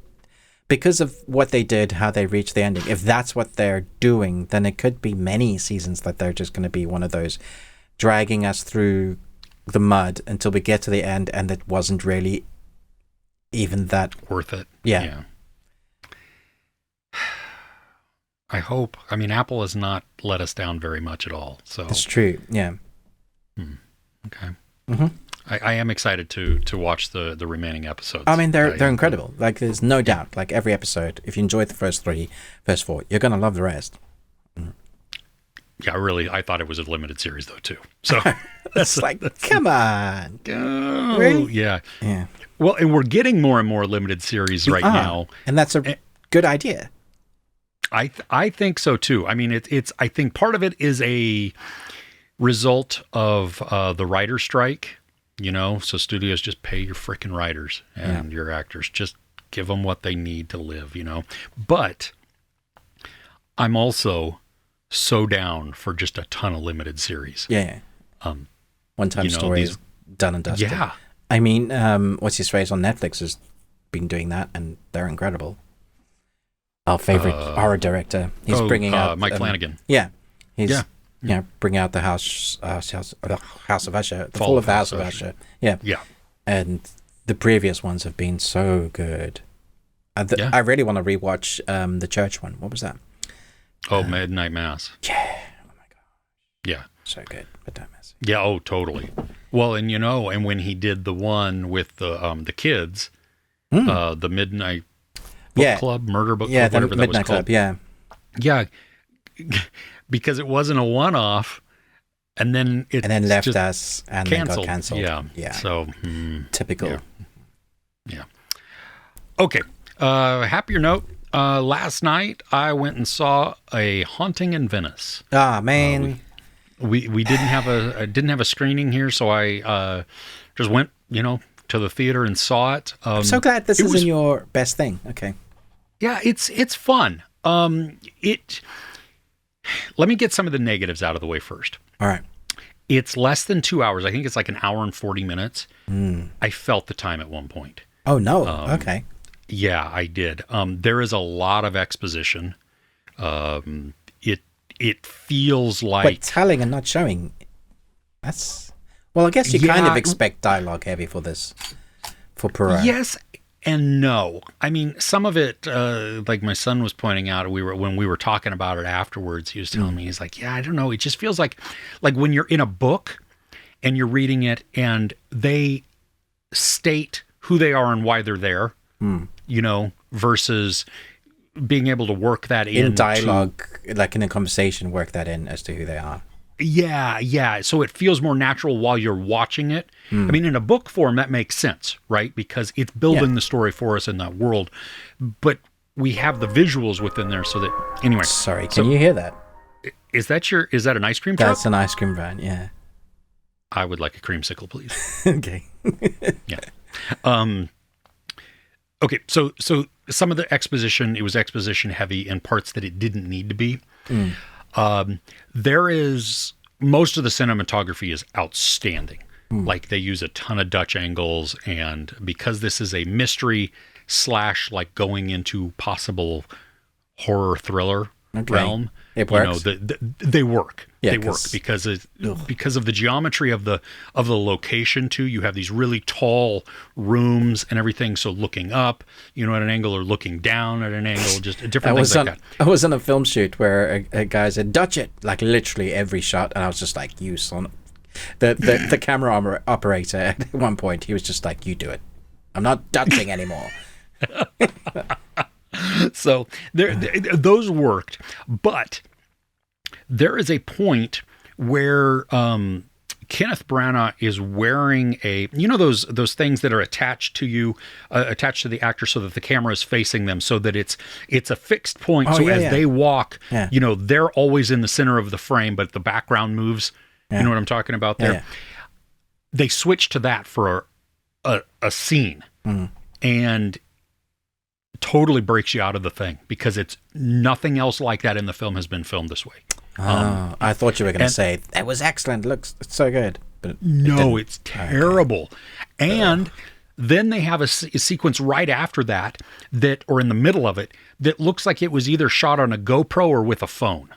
because of what they did, how they reached the ending. If that's what they're doing, then it could be many seasons that they're just going to be one of those dragging us through the mud until we get to the end, and it wasn't really even that worth it. Yeah. I hope. I mean, Apple has not let us down very much at all. So that's true. Yeah. Okay. Mm-hmm. I am excited to watch the remaining episodes. I mean, they're incredible. Like, there's no doubt. Like, every episode, if you enjoyed the first 4, you're gonna love the rest. Yeah, I thought it was a limited series though too. So that's come on, really? Yeah. Well, and we're getting more and more limited series right now, and that's a good idea. I think so too. I mean, it's I think part of it is a result of the writer strike. So studios just pay your freaking writers and your actors. Just give them what they need to live. But I'm also so down for just a ton of limited series. Yeah. One-time stories, done and dusted. Yeah. I mean, what's his face on Netflix has been doing that, and they're incredible. Our favorite horror director. He's bringing out Mike Flanagan. Yeah. He's bringing out the House of Usher, the Fall of the House of Usher. Yeah. Yeah. And the previous ones have been so good. I really want to rewatch the church one. What was that? Midnight Mass. Yeah. Oh my god. Yeah. So good. Midnight Mass. Yeah. Oh, totally. Well, and and when he did the one with the kids, the Midnight Book Club, Murder Book Club, whatever that was called. Yeah. Yeah. Because it wasn't a one-off, and then left us and canceled. Then got cancelled. Yeah. So typical. Yeah. Okay. Happier note. Last night I went and saw A Haunting in Venice. Ah, man. We didn't have a screening here, so I just went to the theater and saw it. I'm so glad this isn't your best thing. Okay. Yeah, it's fun. Let me get some of the negatives out of the way first. All right. It's less than 2 hours. I think it's like an hour and 40 minutes. I felt the time at one point. Oh, no. Okay. Yeah, I did. There is a lot of exposition. It feels like... But telling and not showing, that's... Well, I guess you kind of expect dialogue heavy for this, for Perot. Yes and no. I mean, some of it, like my son was pointing out, when we were talking about it afterwards, he was telling me, he's like, yeah, I don't know. It just feels like when you're in a book and you're reading it and they state who they are and why they're there, versus being able to work that in dialogue, like in a conversation, work that in as to who they are. Yeah. So it feels more natural while you're watching it. I mean, in a book form, that makes sense, right? Because it's building the story for us in that world. But we have the visuals within there so that... Anyway. Sorry, can you hear that? Is that an ice cream truck? That's an ice cream van, yeah. I would like a creamsicle, please. Okay. Yeah. Okay, so some of the exposition, it was exposition heavy in parts that it didn't need to be. There is, most of the cinematography is outstanding. Like they use a ton of Dutch angles, and because this is a mystery / like going into possible horror thriller realm, it works. They work. Yeah, they work because of the geometry of the location too. You have these really tall rooms and everything. So looking up, at an angle, or looking down at an angle, just different things like that. I was on a film shoot where a guy said, "Dutch it," like literally every shot, and I was just like, "You son." The camera operator at one point, he was just like, "You do it. I'm not Dutching anymore." So those worked, but there is a point where Kenneth Branagh is wearing those things that are attached to you, attached to the actor, so that the camera is facing them, so that it's a fixed point. They walk, they're always in the center of the frame, but the background moves. You know what I'm talking about there? Yeah. They switched to that for a scene, and totally breaks you out of the thing, because it's nothing else like that in the film has been filmed this way. I thought you were going to say that was excellent. It's so good, but no, it's terrible. Okay. And then they have a sequence right after that, or in the middle of it, that looks like it was either shot on a GoPro or with a phone.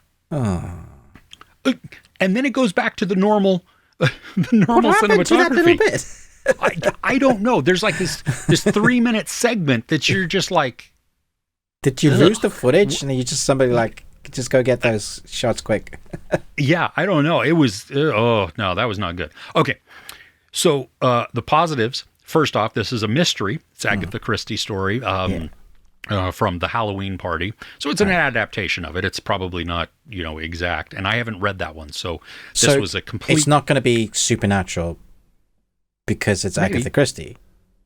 And then it goes back to the normal cinematography. To that little bit? I don't know. There's like this 3-minute segment that you're just like, did you lose the footage and you just somebody like just go get those shots quick? Yeah, I don't know. It was oh no, that was not good. Okay, so the positives. First off, this is a mystery. It's Agatha Christie story from the Halloween Party. So it's an adaptation of it. It's probably not, exact. And I haven't read that one. So this was a complete... It's not going to be supernatural because it's Agatha Christie.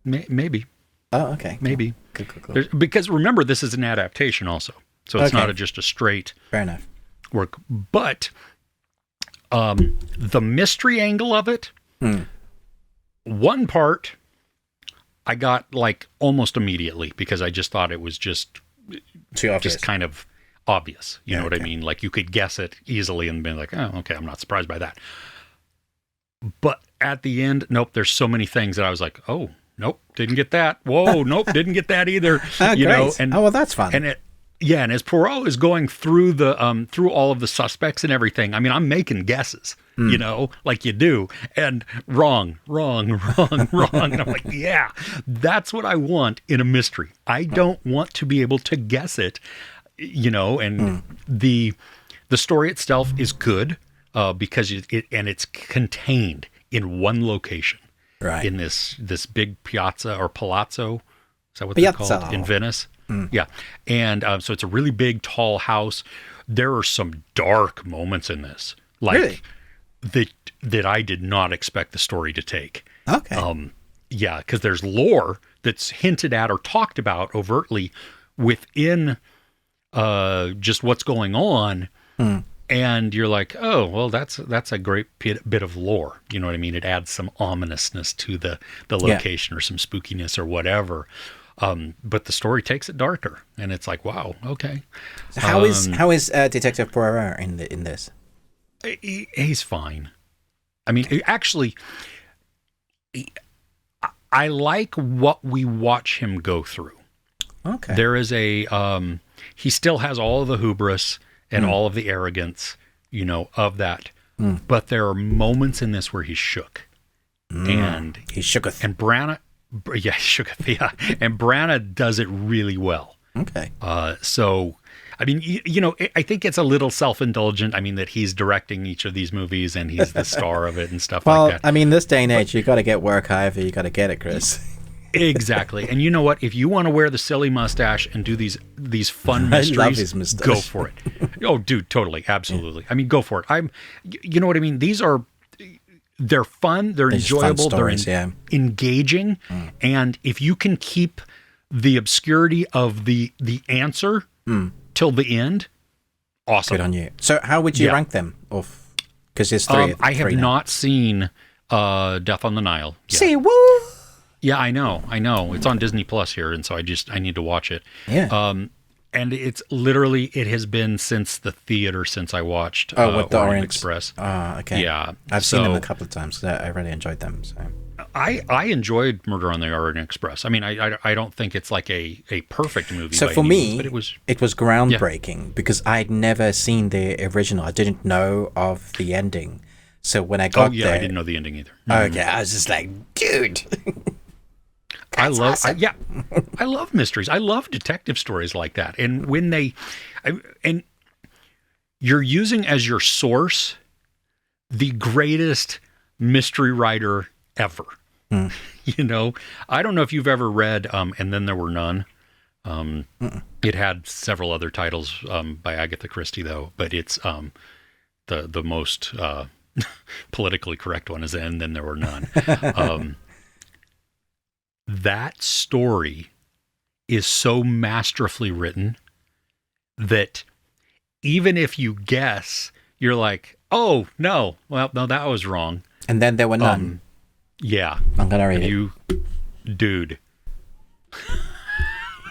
Maybe. Oh, okay. Maybe. Cool. Because remember, this is an adaptation also. So it's not just a straight... Fair enough. Work. But the mystery angle of it, one part... I got like almost immediately because I just thought it was just too obvious. Just kind of obvious. You know what I mean? Like you could guess it easily and be like, oh, okay, I'm not surprised by that. But at the end, nope, there's so many things that I was like, oh, nope, didn't get that. Whoa, nope, didn't get that either. And oh, well, that's fun. And as Poirot is going through the through all of the suspects and everything, I mean, I'm making guesses, like you do, and wrong. And I'm like, yeah, that's what I want in a mystery. I don't want to be able to guess it, and the story itself is good because it's contained in one location, right? In this big piazza or palazzo, is that what they're called in Venice? Yeah. And so it's a really big, tall house. There are some dark moments in this. Like that I did not expect the story to take. Okay. Yeah, because there's lore that's hinted at or talked about overtly within just what's going on. And you're like, oh, well, that's a great bit of lore. You know what I mean? It adds some ominousness to the location or some spookiness or whatever. But the story takes it darker, and it's like, wow, okay. So how is Detective Poirot in this? He's fine. I mean, actually, I like what we watch him go through. Okay. There is he still has all of the hubris and all of the arrogance, of that. But there are moments in this where he's shook, and he shooketh, and Branagh. Yeah, and Branagh does it really well. Okay. So, I mean, I think it's a little self-indulgent. I mean, that he's directing each of these movies and he's the star of it and stuff like that. Well, I mean, this day and age, you got to get work however you got to get it, Chris. Exactly. And you know what? If you want to wear the silly mustache and do these fun mysteries, I love his mustache. Go for it. Oh, dude, totally, absolutely. I mean, go for it. You know what I mean? They're fun, they're enjoyable, stories, they're engaging, and if you can keep the obscurity of the answer till the end, awesome. Good on you. So how would you rank them? Because there's three. I have not seen Death on the Nile yet. See, woo! Yeah, I know. It's on Disney Plus here, and so I need to watch it. Yeah. And it's literally, it has been since the theater since I watched with the Orient Express. Okay. Yeah. I've seen them a couple of times. I really enjoyed them. So I enjoyed Murder on the Orient Express. I mean, I don't think it's like a perfect movie. So for me, but it was groundbreaking because I'd never seen the original. I didn't know of the ending. So when I got there, I didn't know the ending either. Okay, I was just like, dude. I love mysteries. I love detective stories like that. And when and you're using as your source the greatest mystery writer ever. I don't know if you've ever read And Then There Were None. It had several other titles by Agatha Christie though, but it's the most politically correct one is And Then There Were None. That story is so masterfully written that even if you guess, you're like, oh, no, well, no, that was wrong. And then there were none. Yeah. I'm going to read it. Dude.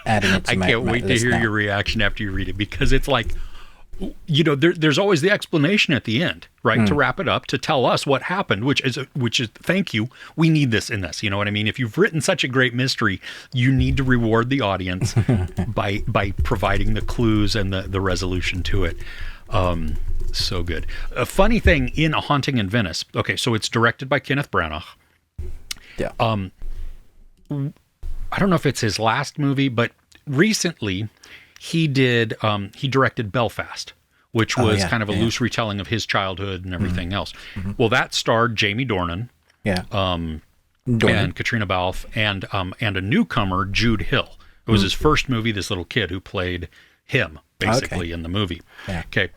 Adding it to I can't wait to hear your reaction after you read it because it's like, there's always the explanation at the end, right? To wrap it up, to tell us what happened, which is thank you. We need this in this. You know what I mean? If you've written such a great mystery, you need to reward the audience by providing the clues and the resolution to it. So good. A funny thing in A Haunting in Venice. Okay, so it's directed by Kenneth Branagh. Yeah. I don't know if it's his last movie, but recently he directed Belfast, which was kind of a loose retelling of his childhood and everything else. Mm-hmm. Well, that starred Jamie Dornan. Yeah. And Katrina Balfe and a newcomer, Jude Hill. It was his first movie, this little kid who played him, basically, in the movie. Yeah. Okay.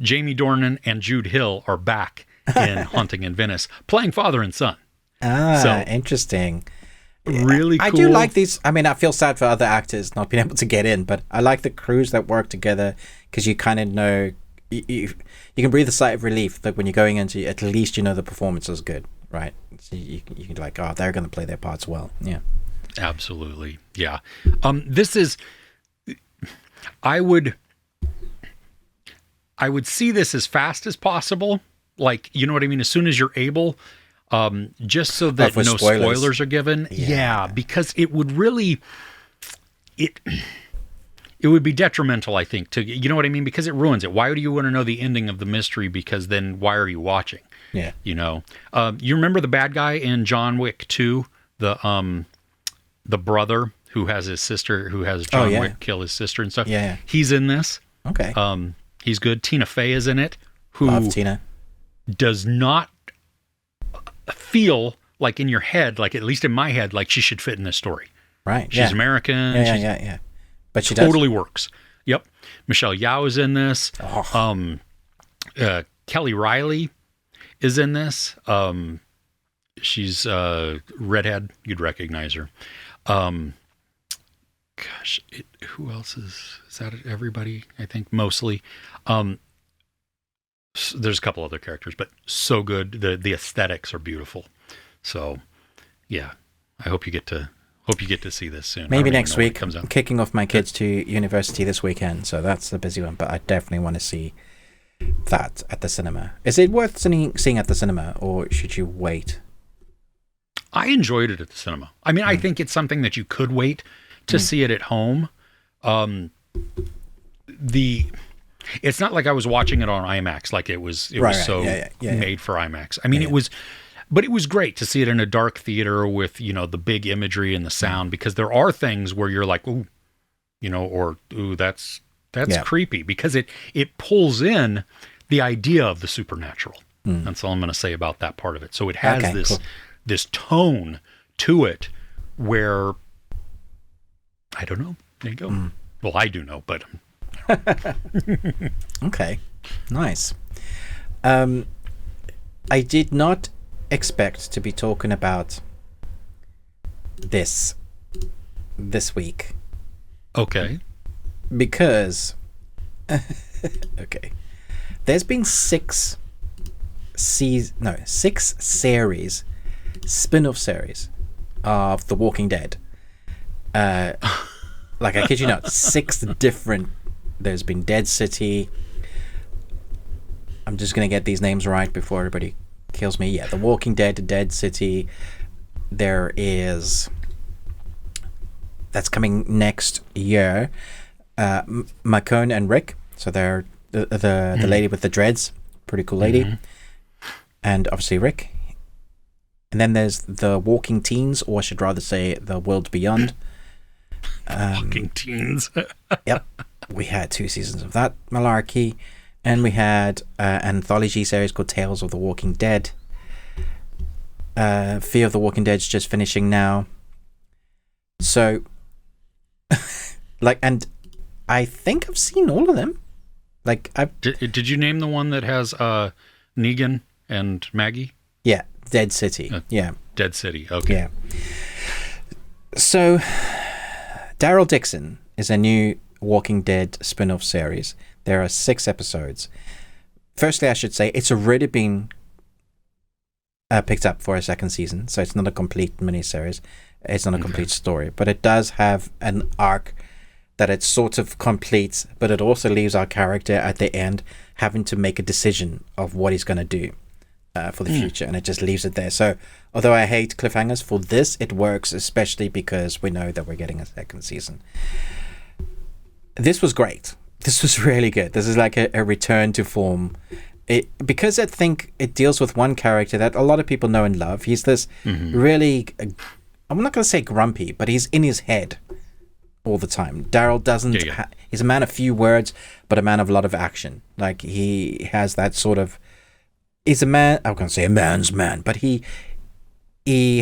Jamie Dornan and Jude Hill are back in Haunting in Venice, playing father and son. Interesting. Really cool. I do like these. I mean, I feel sad for other actors not being able to get in, but I like the crews that work together because you kind of know, you can breathe a sigh of relief that when you're going into, at least you know the performance is good, right? So you can like, they're going to play their parts well. Yeah. Absolutely. Yeah. This is, I would see this as fast as possible. Like, you know what I mean? As soon as you're able, just so that no spoilers are given. Yeah. Because it would really, it would be detrimental, I think, to, you know what I mean? Because it ruins it. Why do you want to know the ending of the mystery? Because then why are you watching? Yeah. You know, you remember the bad guy in John Wick 2, the brother who has his sister, who has John Wick kill his sister and stuff. Yeah. He's in this. Okay. He's good. Tina Fey is in it. Who Love Tina. Does not feel like in your head, like at least in my head, like she should fit in this story. Right. She's American. Yeah. But she totally works. Yep. Michelle Yeoh is in this. Kelly Riley is in this. She's redhead. You'd recognize her. Who else is that? Everybody, I think, mostly. There's a couple other characters, but so good. The aesthetics are beautiful. So, yeah, I hope you get to see this soon. Maybe next week. I'm kicking off my kids to university this weekend, so that's a busy one. But I definitely want to see that at the cinema. Is it worth seeing at the cinema, or should you wait? I enjoyed it at the cinema. I mean, I think it's something that you could wait to see it at home. It's not like I was watching it on IMAX, like it was made for IMAX. I mean, it was great to see it in a dark theater with, you know, the big imagery and the sound, because there are things where you're like, ooh, you know, or ooh, that's creepy, because it pulls in the idea of the supernatural. That's all I'm going to say about that part of it. So it has this tone to it where, I don't know. There you go. Well, I do know, but okay, nice. I did not expect to be talking about this week. Okay. Because okay, there's been six series, spin-off series of The Walking Dead. Like, I kid you not, 6 different. There's been Dead City. I'm just gonna get these names right before everybody kills me. Yeah, The Walking Dead, Dead City. There is, that's coming next year, Macone and Rick. So they're the lady with the dreads, pretty cool lady, and obviously Rick. And then there's The Walking Teens, or I should rather say The World Beyond. Walking Teens. Yep, we had 2 seasons of that malarkey, and we had an anthology series called Tales of the Walking Dead. Fear of the Walking Dead's just finishing now. So, like, and I think I've seen all of them. Like, did you name the one that has Negan and Maggie? Yeah, Dead City. Yeah, Dead City. Okay. Yeah. So, Daryl Dixon is a new Walking Dead spin-off series. There are 6 episodes. Firstly, I should say it's already been picked up for a second season, so it's not a complete miniseries. It's not a complete story, but it does have an arc that it sort of completes, but it also leaves our character at the end having to make a decision of what he's going to do for the future, and it just leaves it there. So although I hate cliffhangers, for this it works, especially because we know that we're getting a second season. This was great. This was really good. This is like a return to form, because I think it deals with one character that a lot of people know and love. He's this really, I'm not going to say grumpy, but he's in his head all the time. Daryl doesn't, he's a man of few words, but a man of a lot of action. Like, he has that sort of, he's a man, I'm going to say a man's man, but he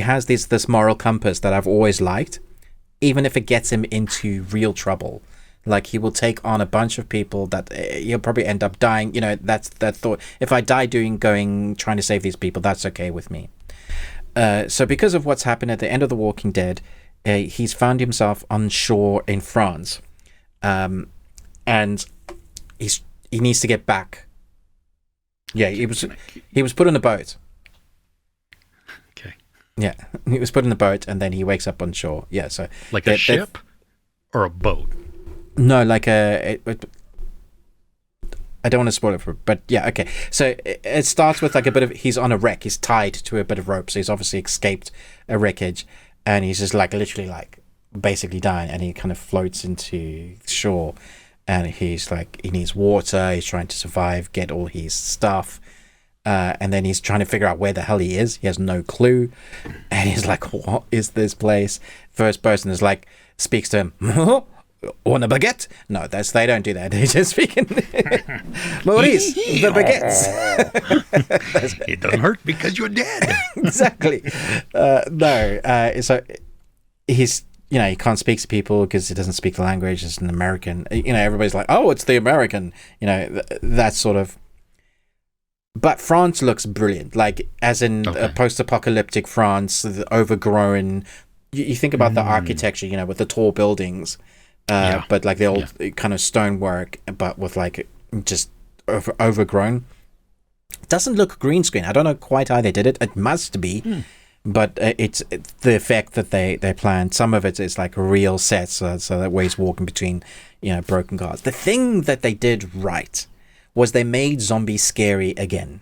has this moral compass that I've always liked, even if it gets him into real trouble. Like, he will take on a bunch of people that he'll probably end up dying. You know, that's that thought. If I die trying to save these people, that's okay with me. So because of what's happened at the end of The Walking Dead, he's found himself on shore in France. And he needs to get back. Yeah, he was put on a boat. Okay. Yeah, he was put in a boat, and then he wakes up on shore. Yeah, so like a ship or a boat? No, like I don't want to spoil it but yeah, okay. So it starts with like a bit of, he's on a wreck, he's tied to a bit of rope, so he's obviously escaped a wreckage, and he's just like literally like basically dying, and he kind of floats into shore, and he's like, he needs water, he's trying to survive, get all his stuff, and then he's trying to figure out where the hell he is. He has no clue, and he's like, what is this place? First person is like, speaks to him, on a baguette? No, they don't do that. They just speak in Maurice, the baguettes. It doesn't hurt because you're dead. Exactly. So he's, you know, he can't speak to people because he doesn't speak the language. It's an American. You know, everybody's like, oh, it's the American. You know, that sort of. But France looks brilliant, like as in a post-apocalyptic France, the overgrown. You think about the architecture, you know, with the tall buildings. But like the old kind of stonework, but with like just overgrown. It doesn't look green screen. I don't know quite how they did it. It must be, but it's the effect that they planned. Some of it is like real sets, so that way he's walking between, you know, broken cars. The thing that they did right was they made zombies scary again,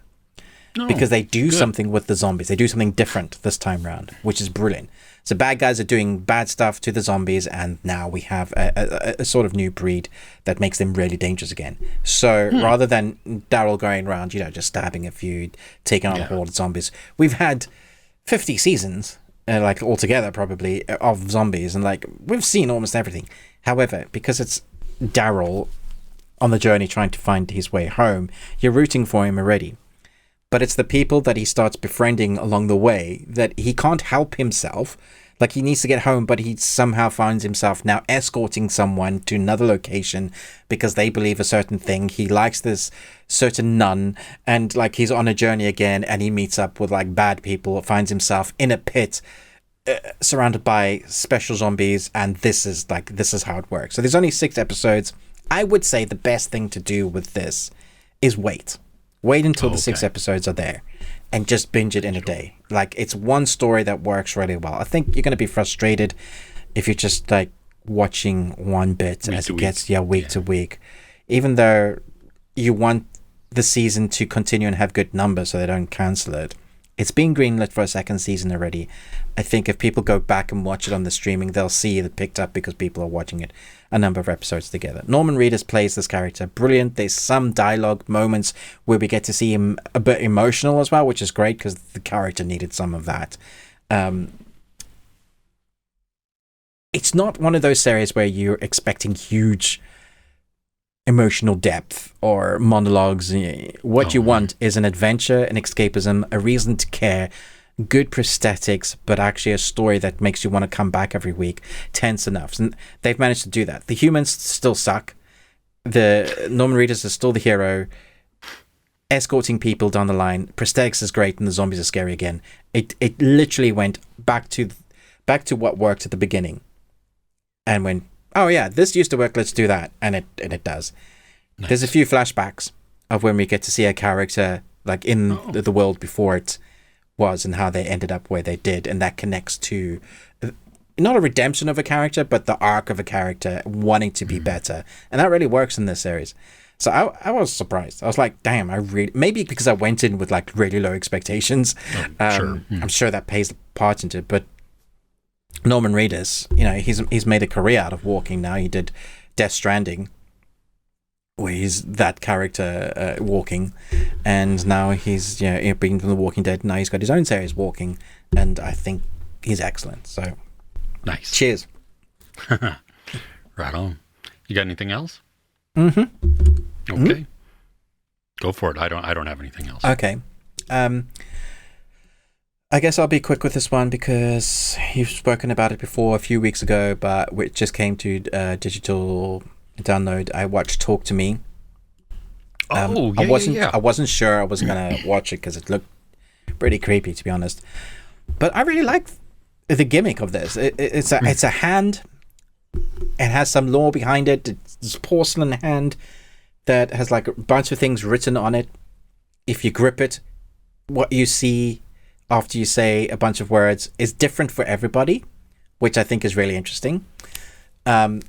because they do something with the zombies. They do something different this time around, which is brilliant. So bad guys are doing bad stuff to the zombies, and now we have a sort of new breed that makes them really dangerous again. So rather than Daryl going around, you know, just stabbing a few, taking on a horde of zombies, we've had 50 seasons, like altogether probably, of zombies, and like we've seen almost everything. However, because it's Daryl on the journey trying to find his way home, you're rooting for him already. But it's the people that he starts befriending along the way that he can't help himself. Like, he needs to get home, but he somehow finds himself now escorting someone to another location because they believe a certain thing. He likes this certain nun, and like he's on a journey again, and he meets up with like bad people, finds himself in a pit surrounded by special zombies, and this is how it works. So there's only 6 episodes. I would say the best thing to do with this is wait until the 6 episodes are there, and just binge it in a day. Like, it's one story that works really well. I think you're going to be frustrated if you're just like watching one bit as it gets week to week, even though you want the season to continue and have good numbers so they don't cancel it. It's been greenlit for a 2nd season already. I think if people go back and watch it on the streaming, they'll see it picked up because people are watching it a number of episodes together. Norman Reedus plays this character brilliant. There's some dialogue moments where we get to see him a bit emotional as well, which is great because the character needed some of that. It's not one of those series where you're expecting huge emotional depth or monologues. What you want is an adventure, an escapism, a reason to care, good prosthetics, but actually a story that makes you want to come back every week. Tense enough. And they've managed to do that. The humans still suck. The Norman Reedus is still the hero, escorting people down the line. Prosthetics is great, and the zombies are scary again. It literally went back to what worked at the beginning, and went, oh yeah, this used to work, let's do that, and it does. Nice. There's a few flashbacks of when we get to see a character like in the world before it was, and how they ended up where they did, and that connects to not a redemption of a character, but the arc of a character wanting to be better, and that really works in this series. So I was surprised. I was like, damn, maybe because I went in with like really low expectations. Sure. I'm sure that plays a part into it, but Norman Reedus, you know, he's made a career out of walking now. He did Death Stranding, where he's that character walking, and now he's being from The Walking Dead. Now he's got his own series walking, and I think he's excellent. So nice. Cheers. Right on. You got anything else? Mm-hmm. Okay. Mm-hmm. Go for it. I don't have anything else. Okay. I guess I'll be quick with this one because you've spoken about it before a few weeks ago, but it just came to digital download. I watched Talk to Me. I wasn't sure I was gonna watch it because it looked pretty creepy, to be honest. But I really like the gimmick of this. It's a hand. It has some lore behind it. It's a porcelain hand that has like a bunch of things written on it. If you grip it, what you see after you say a bunch of words is different for everybody, which I think is really interesting. And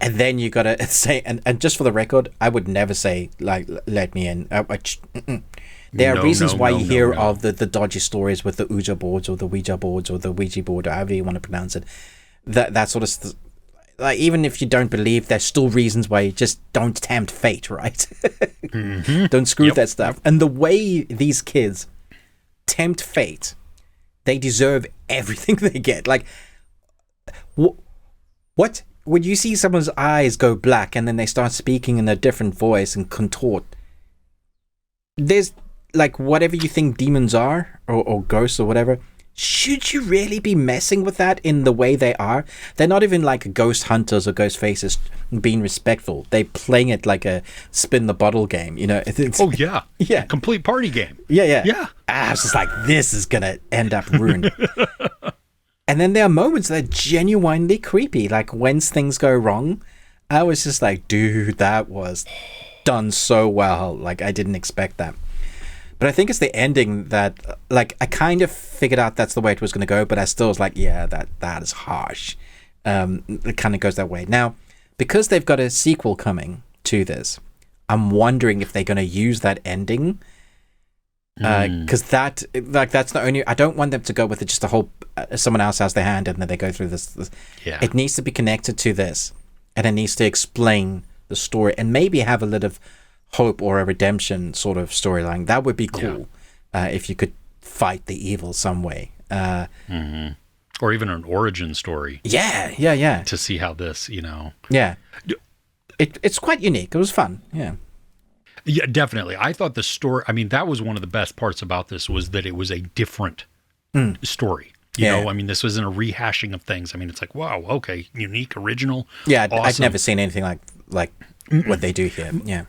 then you gotta say, and just for the record, I would never say like "let me in." There are reasons why you hear of the dodgy stories with the Ouija boards or the Ouija boards or the Ouija board or however you want to pronounce it. That sort of like, even if you don't believe, there's still reasons why you just don't tempt fate, right? Mm-hmm. Don't screw that stuff. And the way these kids tempt fate, they deserve everything they get. Like, what? When you see someone's eyes go black and then they start speaking in a different voice and contort, there's like whatever you think demons are or ghosts or whatever. Should you really be messing with that in the way they are? They're not even like ghost hunters or ghost faces being respectful. They're playing it like a spin the bottle game, you know? Yeah. A complete party game. Yeah. I was just like, this is going to end up ruined. And then there are moments that are genuinely creepy. Like when things go wrong, I was just like, dude, that was done so well. Like I didn't expect that. But I think it's the ending that, like, I kind of figured out that's the way it was going to go, but I still was like, yeah, that is harsh. It kind of goes that way. Now, because they've got a sequel coming to this, I'm wondering if they're going to use that ending. Because that's the only... I don't want them to go with it just a whole... someone else has their hand and then they go through this. Yeah. It needs to be connected to this. And it needs to explain the story and maybe have a little hope or a redemption sort of storyline. That would be cool if you could fight the evil some way. Or even an origin story. Yeah. To see how this, you know. Yeah. It's quite unique. It was fun. Yeah. Yeah, definitely. I thought the story, I mean, that was one of the best parts about this was that it was a different story. You know, I mean, this wasn't a rehashing of things. I mean, it's like, wow, okay, unique, original. Yeah, awesome. I'd never seen anything like what they do here. Yeah.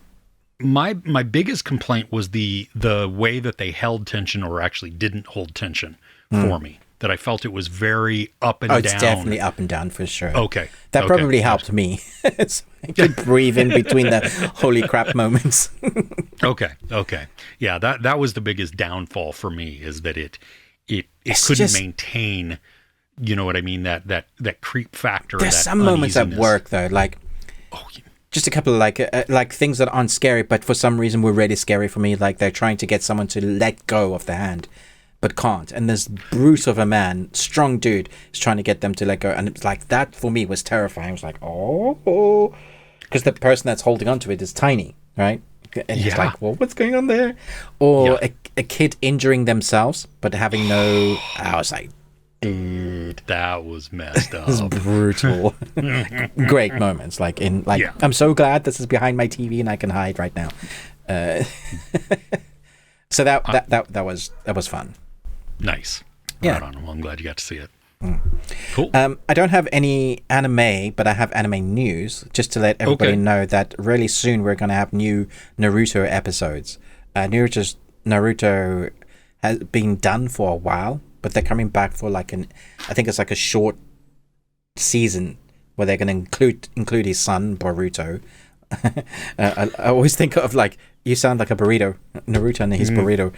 My biggest complaint was the way that they held tension or actually didn't hold tension for me. That I felt it was very up and down. It's definitely up and down for sure. Okay. That probably helped me. So I could breathe in between the holy crap moments. Okay. Yeah, that was the biggest downfall for me is that it couldn't maintain, you know what I mean, that creep factor. There's some moments at work though, like just a couple of like things that aren't scary, but for some reason were really scary for me. Like they're trying to get someone to let go of the hand, but can't. And this brute of a man, strong dude, is trying to get them to let go. And it's like that for me was terrifying. I was like, oh, because the person that's holding onto it is tiny, right? And it's like, well, what's going on there? Or a kid injuring themselves, but having no. I was like, dude, that was messed up. It was brutal. Great moments, I'm so glad this is behind my TV and I can hide right now. So that was fun. Nice. Yeah. Right on. Well, I'm glad you got to see it. Cool. I don't have any anime, but I have anime news just to let everybody know that really soon we're going to have new Naruto episodes. Naruto has been done for a while, but they're coming back for I think it's like a short season where they're going to include his son Boruto. I always think of you sound like a burrito, Naruto and his burrito.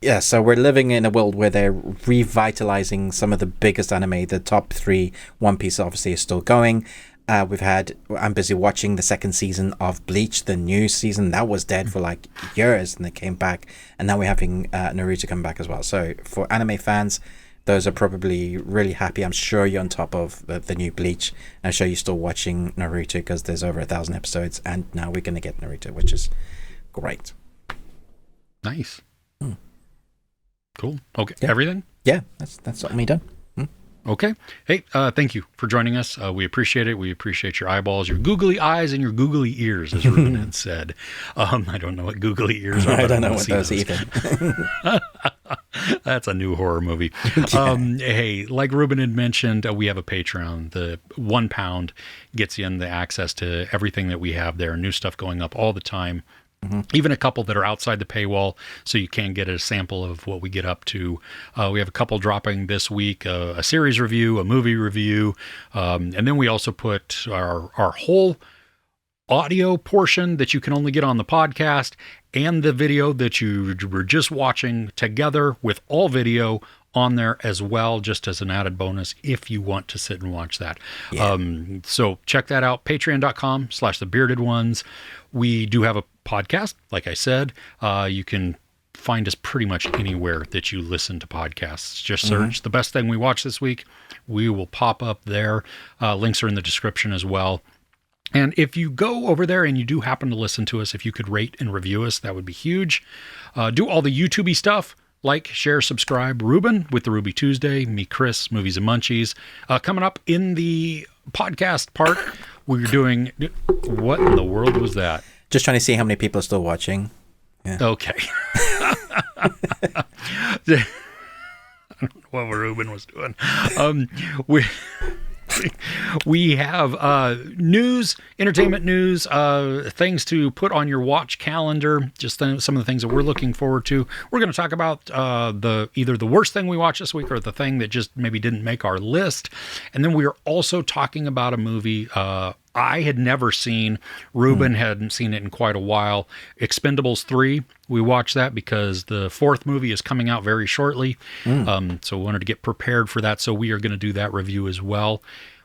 Yeah, so we're living in a world where they're revitalizing some of the biggest anime. The top 3, One Piece obviously is still going. I'm busy watching the second season of Bleach, the new season. That was dead for years and it came back. And now we're having Naruto come back as well. So for anime fans, those are probably really happy. I'm sure you're on top of the new Bleach. I'm sure you're still watching Naruto because there's over 1,000 episodes, and now we're going to get Naruto, which is great. Nice. Cool. Okay. Yeah. Everything? Yeah, that's all me done. Okay. Hey, thank you for joining us. We appreciate it. We appreciate your eyeballs, your googly eyes, and your googly ears, as Ruben had said. I don't know what googly ears are. I don't know what those either. That's a new horror movie. Hey, like Ruben had mentioned, we have a Patreon. The £1 gets you in the access to everything that we have there. New stuff going up all the time. Even a couple that are outside the paywall, so you can get a sample of what we get up to. We have a couple dropping this week, a series review, a movie review, and then we also put our whole audio portion that you can only get on the podcast and the video that you were just watching together with all video on there as well, just as an added bonus if you want to sit and watch that. Yeah. So check that out, patreon.com/thebeardedones. We do have a podcast, like I said. You can find us pretty much anywhere that you listen to podcasts. Just search The Best Thing We Watched This Week. We will pop up there. Links are in the description as well. And if you go over there and you do happen to listen to us, if you could rate and review us, that would be huge. Do all the YouTube-y stuff. Like, share, subscribe. Ruben with the Ruby Tuesday. Me, Chris, Movies and Munchies. Coming up in the podcast part, we're doing... What in the world was that? Just trying to see how many people are still watching. Yeah. Okay. I don't know what Ruben was doing. We have news, entertainment news, things to put on your watch calendar, just some of the things that we're looking forward to. We're going to talk about either the worst thing we watched this week or the thing that just maybe didn't make our list. And then we are also talking about a movie I had never seen. Ruben hadn't seen it in quite a while. Expendables 3. We watched that because the 4th movie is coming out very shortly. So we wanted to get prepared for that. So we are going to do that review as well.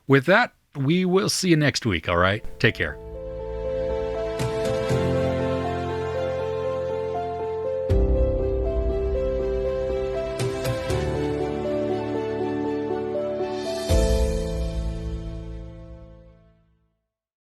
With that, we will see you next week. All right. Take care.